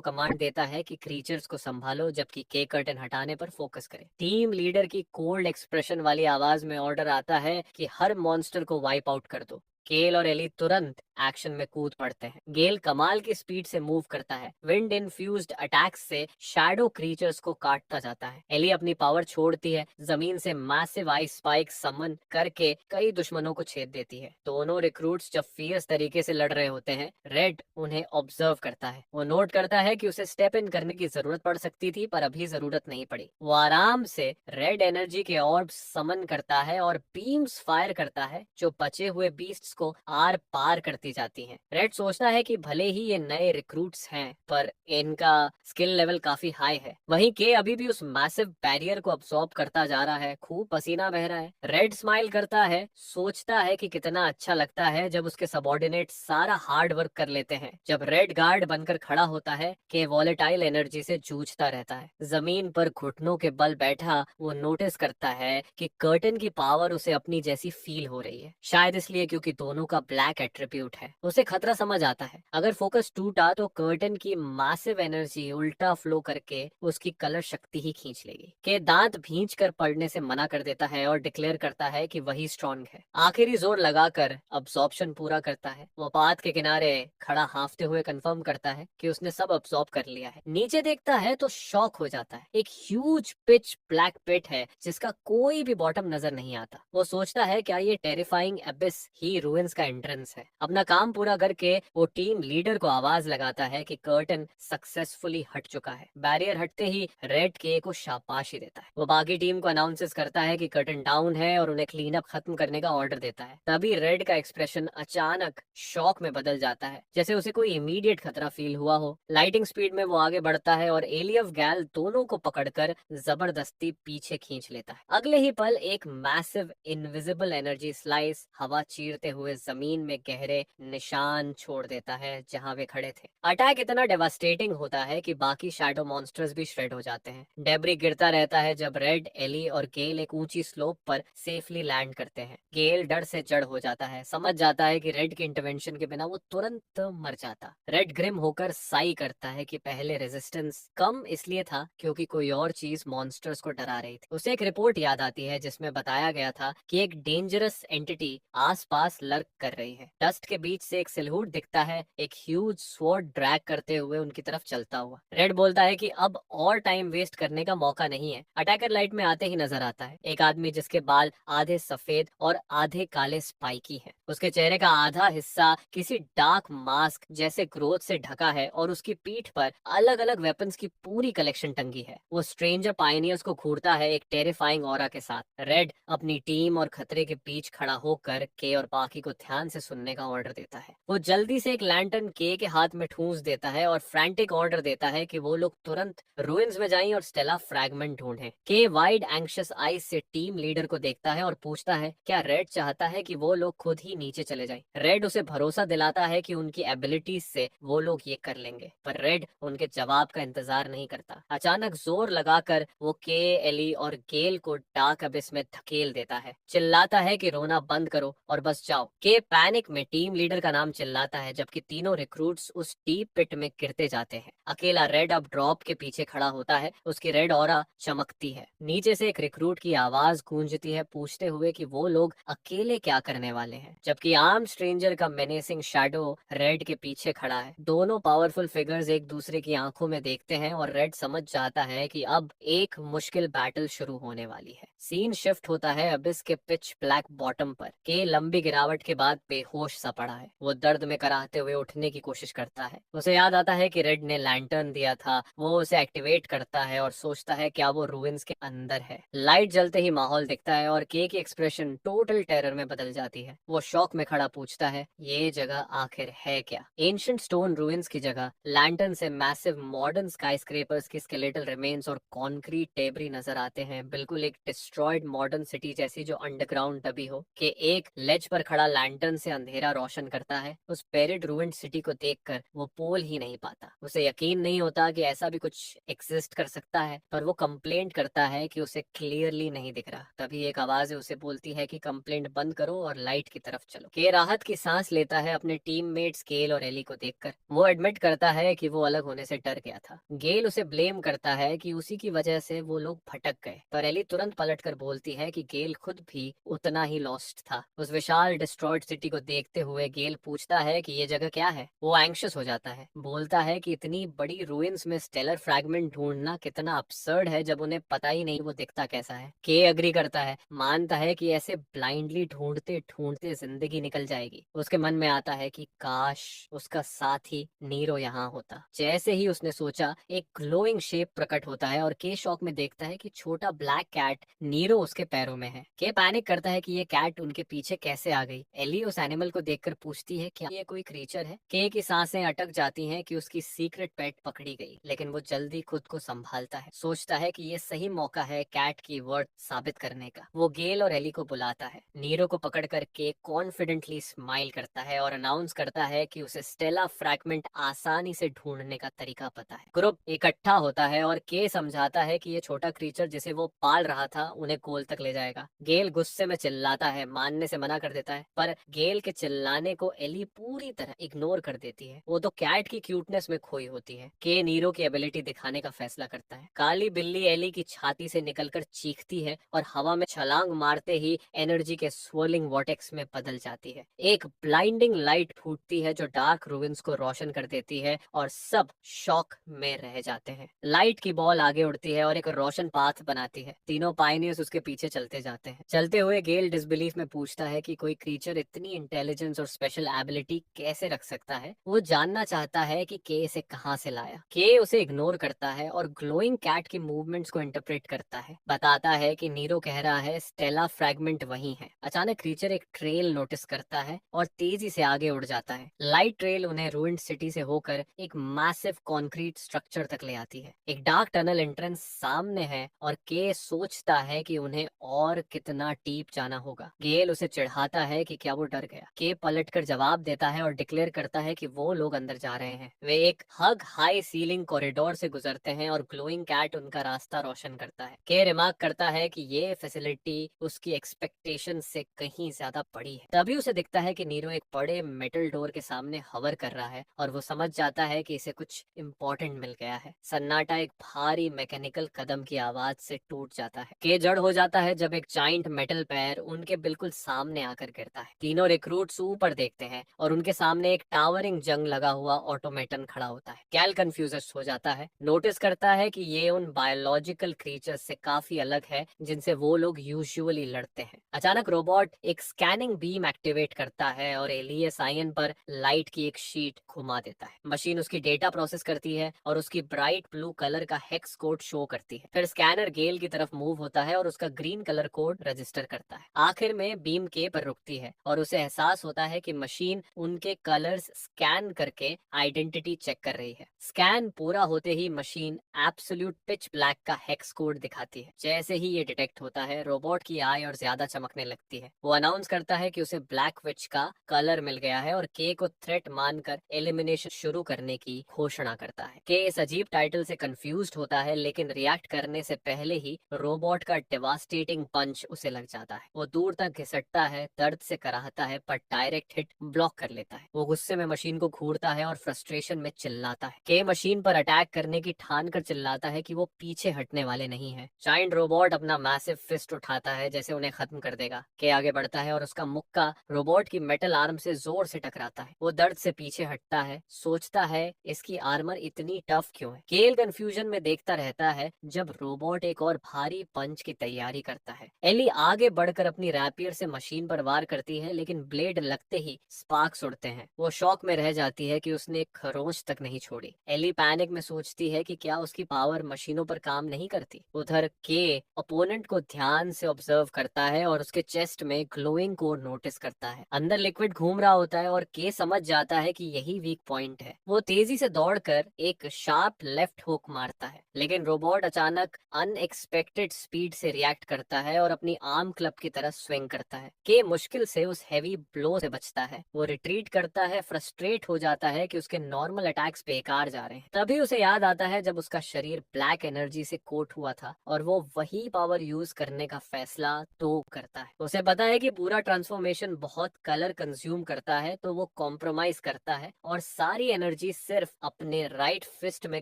S1: कमांड देता है कि क्रीचर्स को संभालो जबकि के कर्टन हटाने पर फोकस करे। टीम लीडर की कोल्ड एक्सप्रेशन वाली आवाज में ऑर्डर आता है कि हर मॉन्स्टर को वाइप आउट कर दो। गेल और एली तुरंत एक्शन में कूद पड़ते हैं। गेल कमाल की स्पीड से मूव करता है। विंड इन्फ्यूज्ड अटैक्स से शैडो क्रीचर्स को काटता जाता है। एली अपनी पावर छोड़ती है, जमीन से मैसिव आइस स्पाइक समन करके कई दुश्मनों को छेद देती है। दोनों रिक्रूट्स जब फियर्स तरीके से लड़ रहे होते हैं, रेड उन्हें ऑब्जर्व करता है। वो नोट करता है कि उसे स्टेप इन करने की जरूरत पड़ सकती थी पर अभी जरूरत नहीं पड़ी। वो आराम से रेड एनर्जी के ऑर्ब्स समन करता है और बीम्स फायर करता है जो बचे हुए बीस्ट्स को आर पार करती जाती हैं। रेड सोचता है कि भले ही ये नए रिक्रूट्स हैं पर इनका स्किल लेवल काफी हाई है। वहीं के अभी भी उस मैसिव बैरियर को अब्सॉर्ब करता जा रहा है। खूब पसीना बह रहा है। रेड स्माइल करता है, सोचता है कि कितना अच्छा लगता है जब उसके सबऑर्डिनेट सारा हार्ड वर्क कर लेते हैं। जब रेड गार्ड बनकर खड़ा होता है के वॉलेटाइल एनर्जी से जूझता रहता है। जमीन पर घुटनों के बल बैठा वो नोटिस करता है कि कर्टन की पावर उसे अपनी जैसी फील हो रही है। शायद इसलिए क्योंकि दोनों का ब्लैक एट्रीब्यूट है। उसे खतरा समझ आता है। अगर फोकस टूटा तो कर्टन की मैसिव एनर्जी उल्टा फ्लो करके उसकी कलर शक्ति ही खींच लेगी। के दांत भींच कर पड़ने से मना कर देता है और डिक्लेयर करता है कि वही स्ट्रॉन्ग है। आखिरी जोर लगाकर अब्सॉर्प्शन पूरा करता है। वो पाथ के किनारे खड़ा हांफते हुए कंफर्म करता है कि उसने सब अब्सॉर्ब कर लिया है। नीचे देखता है तो शॉक हो जाता है। एक ह्यूज पिच ब्लैक पिट है जिसका कोई भी बॉटम नजर नहीं आता। वो सोचता है क्या ये टेरिफाइंग एबिस ही रूइंस का एंट्रेंस है। अपना काम पूरा करके वो टीम लीडर को आवाज लगाता है कि कर्टन सक्सेसफुली हट चुका है। बैरियर हटते ही रेड के को शाबाशी देता है। वो बाकी टीम को अनाउंसेस करता है कि कर्टन डाउन है और उन्हें क्लीन अप खत्म करने का ऑर्डर देता है। तभी रेड का एक्सप्रेशन अचानक शॉक में बदल जाता है, जैसे उसे कोई इमीडिएट खतरा फील हुआ हो। लाइटिंग स्पीड में वो आगे बढ़ता है और एलियव गैल दोनों को पकड़कर जबरदस्ती पीछे खींच लेता है। अगले ही पल एक मैसिव इनविजिबल एनर्जी स्लाइस हवा चीरते हुए जमीन में गहरे निशान छोड़ देता है जहां वे खड़े थे। अटैक इतना डेवास्टेटिंग होता है कि बाकी शैडो मॉन्स्टर्स भी श्रेड हो जाते हैं। डेब्री गिरता रहता है जब रेड, एली और गेल एक ऊंची स्लोप पर सेफली लैंड करते हैं। गेल डर से जड़ हो जाता है, समझ जाता है कि रेड की इंटरवेंशन के बिना वो तुरंत मर जाता। रेड ग्रिम होकर साई करता है कि पहले रेजिस्टेंस कम इसलिए था क्योंकि कोई और चीज मॉन्स्टर्स को डरा रही थी। उसे एक रिपोर्ट याद आती है जिसमें बताया गया था कि एक डेंजरस एंटिटी आसपास लर्क कर रही है। डस्ट के बीच से एक सिलहूट दिखता है, एक ह्यूज स्वॉर्ड ड्रैग करते हुए उनकी तरफ चलता हुआ। रेड बोलता है कि अब और टाइम वेस्ट करने का मौका नहीं है। अटैकर लाइट में आते ही नजर आता है एक आदमी जिसके बाल आधे सफेद और आधे काले स्पाइकी हैं। उसके चेहरे का आधा हिस्सा किसी डार्क मास्क जैसे ग्रोथ से ढका है और उसकी पीठ पर अलग अलग वेपन्स की पूरी कलेक्शन टंगी है। वो स्ट्रेंजर पायनियर्स को घूरता है एक टेरिफाइंग ऑरा के साथ। रेड अपनी टीम और खतरे के बीच खड़ा होकर के और बाकी बाकी को ध्यान से सुनने का ऑर्डर देता है। वो जल्दी से एक लैंटर्न के हाथ में ठूंस देता है और फ्रैंटिक ऑर्डर देता है कि वो लोग तुरंत रूइंस में जाएं और स्टेला फ्रैगमेंट ढूंढें। के वाइड एंग्शियस आईज से टीम लीडर को देखता है और पूछता है क्या रेड चाहता है कि वो लोग खुद ही नीचे चले जाएं। रेड उसे भरोसा दिलाता है कि उनकी एबिलिटीज से वो लोग ये कर लेंगे, पर रेड उनके जवाब का इंतजार नहीं करता। अचानक जोर लगाकर वो के, एली और गेल को डार्क अबिस में धकेल देता है। चिल्लाता है कि रोना बंद करो और बस जाओ। के पैनिक में टीम लीडर का नाम चिल्लाता है, जबकि तीनों रिक्रूट्स उस डीप पिट में गिरते जाते हैं। अकेला रेड अब ड्रॉप के पीछे खड़ा होता है। उसकी रेड ऑरा चमकती है। नीचे से एक रिक्रूट की आवाज गूंजती है, पूछते हुए कि वो लोग अकेले क्या करने वाले हैं, जबकि आर्म स्ट्रेंजर का मेनेसिंग शैडो रेड के पीछे खड़ा है। दोनों पावरफुल फिगर्स एक दूसरे की आंखों में देखते हैं और रेड समझ जाता है कि अब एक मुश्किल बैटल शुरू होने वाली है। सीन शिफ्ट होता है अबिस के पिच ब्लैक बॉटम पर। के लंबी गिरावट के बाद बेहोश सा पड़ा है। वो दर्द में कराहते हुए उठने की कोशिश करता है। उसे याद आता है कि रेड ने लैंटर्न दिया था। वो उसे एक्टिवेट करता है और सोचता है क्या वो रूइंस के अंदर है। लाइट जलते ही माहौल दिखता है और के की एक्सप्रेशन टोटल टेरर में बदल जाती है। वो शॉक में खड़ा पूछता है ये जगह आखिर है क्या। एंशिएंट स्टोन रूइंस की जगह लैंटर्न से मैसिव मॉडर्न स्काईस्क्रेपर्स की स्केलेटल रिमेन्स और कॉन्क्रीट टेबरी नजर आते हैं, बिल्कुल एक डिस्ट्रॉयड मॉडर्न सिटी जैसी जो अंडरग्राउंड दबी हो। के एक लेज पर खड़ा लैंटर्न से अंधेरा रोशन करता है। उस पेरिड रूइंड सिटी को देखकर वो पोल ही नहीं पाता। उसे यकीन नहीं होता कि ऐसा भी कुछ एग्जिस्ट कर सकता है, पर वो कंप्लेंट करता है कि उसे क्लियरली नहीं दिख रहा। तभी एक आवाज उसे बोलती है कि कंप्लेंट बंद करो और लाइट की तरफ चलो। के राहत की सांस लेता है अपने टीममेट्स गेल और एली को देखकर। वो एडमिट करता है कि वो अलग होने से डर गया था। गेल उसे ब्लेम करता है कि उसी की वजह से वो लोग भटक गए, पर एली तुरंत पलटकर बोलती है कि गेल खुद भी उतना ही लॉस्ट था। उस विशाल डिस्ट्रॉयड सिटी को देखते हुए गेल पूछता है कि ये जगह क्या है। वो एंग्शियस हो जाता है, बोलता है कि इतनी बड़ी रूइंस में स्टेलर फ्रैगमेंट ढूंढना कितना absurd है जब उन्हें पता ही नहीं वो दिखता कैसा है। के एग्री करता है, मानता है कि ऐसे ब्लाइंडली ढूंढते ढूंढते जिंदगी निकल जाएगी। उसके मन में आता है कि काश उसका साथी नीरो यहाँ होता। जैसे ही उसने सोचा, एक ग्लोइंग शेप प्रकट होता है और के शॉक में देखता है कि छोटा ब्लैक कैट नीरो उसके पैरों में है। के पैनिक करता है कि ये कैट उनके पीछे कैसे आ गई। एली उस एनिमल को देखकर पूछती है क्या ये कोई क्रीचर है। के की सांसें अटक जाती हैं कि उसकी सीक्रेट पेट पकड़ी गई, लेकिन वो जल्दी खुद को संभालता है। सोचता है कि ये सही मौका है कैट की वर्थ साबित करने का। वो गेल और एली को बुलाता है। नीरो को पकड़कर के कॉन्फिडेंटली स्माइल करता है और अनाउंस करता है कि उसे स्टेला फ्रैगमेंट आसानी से ढूंढने का तरीका पता है। ग्रुप इकट्ठा होता है और के समझाता है कि ये छोटा क्रीचर जिसे वो पाल रहा था उन्हें गोल तक ले जाएगा। गेल गुस्से में चिल्लाता है, मानने से मना कर देता है, पर गेल के चिल्लाने को एली पूरी तरह इग्नोर कर देती है। वो तो कैट की क्यूटनेस में खोई होती है। के नीरो की एबिलिटी दिखाने का फैसला करता है। काली बिल्ली एली की छाती से निकलकर चीखती है और हवा में छलांग मारते ही एनर्जी के स्वर्लिंग वॉर्टेक्स में बदल जाती है। एक ब्लाइंडिंग लाइट फूटती है जो डार्क रूइंस को रोशन कर देती है और सब शॉक में रह जाते हैं। लाइट की बॉल आगे उड़ती है और एक रोशन पाथ बनाती है। तीनों पायनियर्स उसके पीछे चलते जाते हैं। चलते हुए गेल डिसबिलीफ में पूछता है कि कोई क्रीचर इतनी इंटेलिजेंस और स्पेशल एबिलिटी कैसे रख सकता है। वो जानना चाहता है कि के इसे कहां से लाया। के उसे इग्नोर करता है और ग्लोइंग कैट की मूवमेंट्स को इंटरप्रेट करता है। बताता है कि नीरो कह रहा है स्टेला फ्रैगमेंट वही है। अचानक क्रीचर एक ट्रेल नोटिस करता है और तेजी से आगे उड़ जाता है। लाइट ट्रेल उन्हें रूइंड सिटी से होकर एक मैसिव कॉन्क्रीट स्ट्रक्चर तक ले आती है। एक डार्क टनल एंट्रेंस सामने है और के सोचता है कि उन्हें और कितना डीप जाना होगा। गेल उसे चिढ़ाता है कि क्या वो डर गया। के पलटकर जवाब देता है और डिक्लेयर करता है कि वो लोग अंदर जा रहे हैं। वे एक हग हाई सीलिंग कॉरिडोर से गुजरते हैं और ग्लोइंग कैट उनका रास्ता रोशन करता है। के रिमार्क करता है कि ये फैसिलिटी उसकी एक्सपेक्टेशन से कहीं ज्यादा बड़ी है। तभी उसे दिखता है कि नीरो एक बड़े मेटल डोर के सामने हवर कर रहा है और वो समझ जाता है कि इसे कुछ इम्पोर्टेंट मिल गया है। सन्नाटा एक भारी मैकेनिकल कदम की आवाज से टूट जाता है। के जड़ हो जाता है जब एक जाइंट मेटल पैर उनके बिल्कुल सामने आकर गिरता है। तीनों रिक्रूट्स ऊपर देखते हैं और उनके सामने एक टावरिंग जंग लगा हुआ ऑटोमेटन खड़ा होता है। कैल कंफ्यूज हो जाता है, नोटिस करता है कि ये उन बायोलॉजिकल क्रीचर्स से काफी अलग है जिनसे वो लोग यूजुअली लड़ते हैं। अचानक रोबोट एक स्कैनिंग बीम एक्टिवेट करता है और एलियस आयन पर लाइट की एक शीट घुमा देता है। मशीन उसकी डेटा प्रोसेस करती है और उसकी ब्राइट ब्लू कलर का हेक्स कोड शो करती है। फिर स्कैनर गेल की तरफ मूव होता है और उसका ग्रीन कलर कोड रजिस्टर करता है। आखिर में बीम के पर रुकती है है और उसे एहसास होता है कि मशीन उनके कलर्स स्कैन करके आइडेंटिटी चेक कर रही है। स्कैन पूरा होते ही मशीन एब्सोल्यूट पिच ब्लैक का हेक्स कोड दिखाती है। जैसे ही ये डिटेक्ट होता है, रोबोट की आई और ज्यादा चमकने लगती है। वो अनाउंस करता है कि उसे ब्लैक विच का कलर मिल गया है और के को थ्रेट मानकर एलिमिनेशन शुरू करने की घोषणा करता है। के इस अजीब टाइटल से कंफ्यूज्ड होता है, लेकिन रिएक्ट करने से पहले ही रोबोट का डिवास्टेटिंग पंच उसे लग जाता है। वो दूर तक घिसटता है, दर्द से कराहता है, पर डायरेक्ट हिट ब्लॉक कर लेता है। वो गुस्से में मशीन को घूरता है और फ्रस्ट्रेशन में चिल्लाता है। के मशीन पर अटैक करने की ठान कर चिल्लाता है कि वो पीछे हटने वाले नहीं है। जायंट रोबोट अपना मैसिव फिस्ट उठाता है जैसे उन्हें खत्म कर देगा। के आगे बढ़ता है और उसका मुक्का रोबोट की मेटल आर्म से जोर से टकराता है। वो दर्द से पीछे हटता है, सोचता है इसकी आर्मर इतनी टफ क्यों है। केल कंफ्यूजन में देखता रहता है जब रोबोट एक और भारी पंच की तैयारी करता है। एली आगे बढ़कर अपनी रैपियर से मशीन पर वार करती है, लेकिन ब्लेड लगते ही स्पार्क्स उड़ते हैं। वो शॉक में रह जाती है कि उसने एक खरोंच तक नहीं छोड़ी। एली पैनिक में सोचती है कि क्या उसकी पावर मशीनों पर काम नहीं करती। उधर के ओपोनेंट को ध्यान से ऑब्जर्व करता है और उसके चेस्ट में ग्लोइंग कोड नोटिस करता है। अंदर लिक्विड घूम रहा होता है और के समझ जाता है कि यही वीक पॉइंट है। वो तेजी से दौड़कर एक शार्प लेफ्ट हुक मारता है, लेकिन रोबोट अचानक अनएक्सपेक्टेड स्पीड से रिएक्ट करता है और अपनी आर्म क्लब की तरह स्विंग करता है। के मुश्किल से उस हैवी ब्लो से बचता है। वो रिट्रीट करता है, फ्रस्ट्रेट हो जाता है कि उसके नॉर्मल अटैक्स बेकार जा रहे हैं। तभी उसे याद आता है जब उसका शरीर ब्लैक एनर्जी से कोट हुआ था और वो वही पावर यूज करने का फैसला तो करता है। उसे पता है कि पूरा ट्रांसफॉर्मेशन बहुत कलर कंज्यूम करता है, तो वो कॉम्प्रोमाइज करता है और सारी एनर्जी सिर्फ अपने राइट फिस्ट में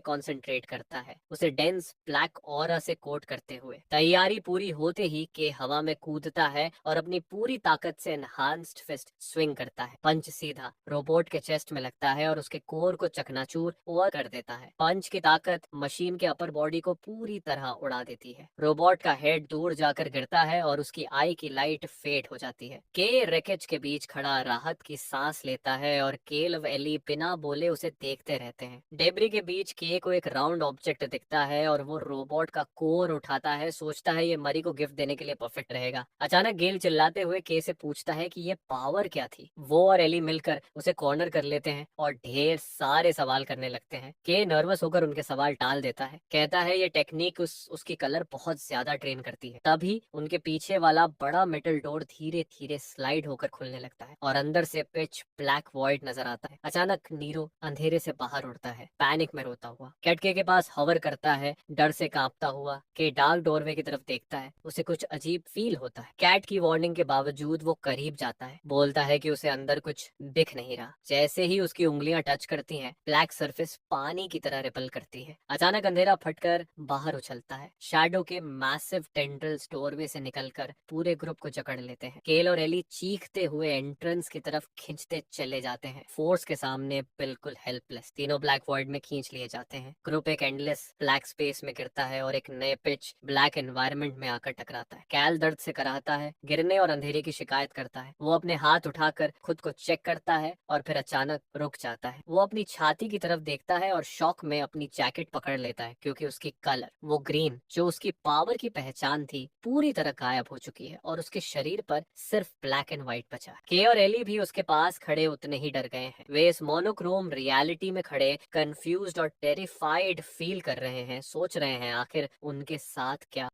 S1: कंसंट्रेट करता है, उसे डेंस ब्लैक ऑरा से कोट करते हुए। तैयारी पूरी होते ही के हवा में कूदता है और अपनी पूरी ताकत से एनहांस्ड फिस्ट स्विंग करता है। पंच सीधा रोबोट के चेस्ट में लगता है और उसके कोर को चकनाचूर और कर देता है। पंच की ताकत मशीन के अपर बॉडी को पूरी तरह उड़ा देती है। रोबोट का हेड दूर जाकर गिरता है और उसकी आई की लाइट फेड हो जाती है। के रेकेज के बीच खड़ा राहत की सांस लेता है और केल व एली बिना बोले उसे देखते रहते हैं। डेब्री के बीच के को एक राउंड ऑब्जेक्ट दिखता है और वो रोबोट का कोर उठाता है, सोचता है ये मरी को गिफ्ट देने के लिए परफेक्ट रहेगा। अचानक गेल चिल्लाते हुए के से पूछता है कि ये पावर क्या थी। वो और एली मिलकर उसे कॉर्नर कर लेते हैं और ढेर सारे सवाल करने लगते हैं। के नर्वस होकर उनके सवाल टाल देता है, कहता है ये टेक्निक उसकी कलर बहुत ज्यादा ट्रेन करती है। तभी उनके पीछे वाला बड़ा मेटल डोर धीरे धीरे स्लाइड होकर खुलने लगता है और अंदर से पिच ब्लैक वॉइड नजर आता है। अचानक नीरो अंधेरे से बाहर उड़ता है, पैनिक में रोता हुआ। कैटके के पास हवर करता है, डर से कांपता हुआ। के डार्क डोरवे की तरफ देखता है, उसे कुछ अजीब फील होता है। कैट की वार्निंग के बावजूद वो करीब जाता है, बोलता है कि उसे अंदर कुछ दिख नहीं रहा। जैसे ही उसकी उंगलियां टच करती हैं, ब्लैक सरफेस पानी की तरह रिपल करती है। अचानक अंधेरा फटकर बाहर उछलता है। शैडो के मैसिव टेंड्रिल्स डोरवे से निकलकर पूरे ग्रुप को जकड़ लेते हैं। केल और एली चीखते हुए एंट्रेंस की तरफ खींचते चले जाते हैं, फोर्स के सामने बिल्कुल हेल्पलेस। तीनों ब्लैक वॉइड में खींच लिए जाते हैं। ग्रुप एक एंडलेस ब्लैक स्पेस में गिरता है और एक नए पिच ब्लैक एनवायरनमेंट में आकर टकराता है। कैल दर्द से कराहता है, गिरने और अंधेरे की शिकायत करता है। वो अपने हाथ उठाकर खुद को चेक करता है और फिर अचानक रुक जाता है। वो अपनी छाती की तरफ देखता है और शॉक में अपनी जैकेट पकड़ लेता है, क्योंकि उसकी कलर, वो ग्रीन जो उसकी पावर की पहचान थी, पूरी तरह गायब हो चुकी है और उसके शरीर पर सिर्फ ब्लैक एंड व्हाइट बचा है। के और एली भी उसके पास खड़े उतने ही डर गए हैं। वे इस मोनोक्रोम रियलिटी में खड़े कंफ्यूज्ड और टेरिफाइड फील कर रहे हैं, सोच रहे हैं आखिर उनके साथ क्या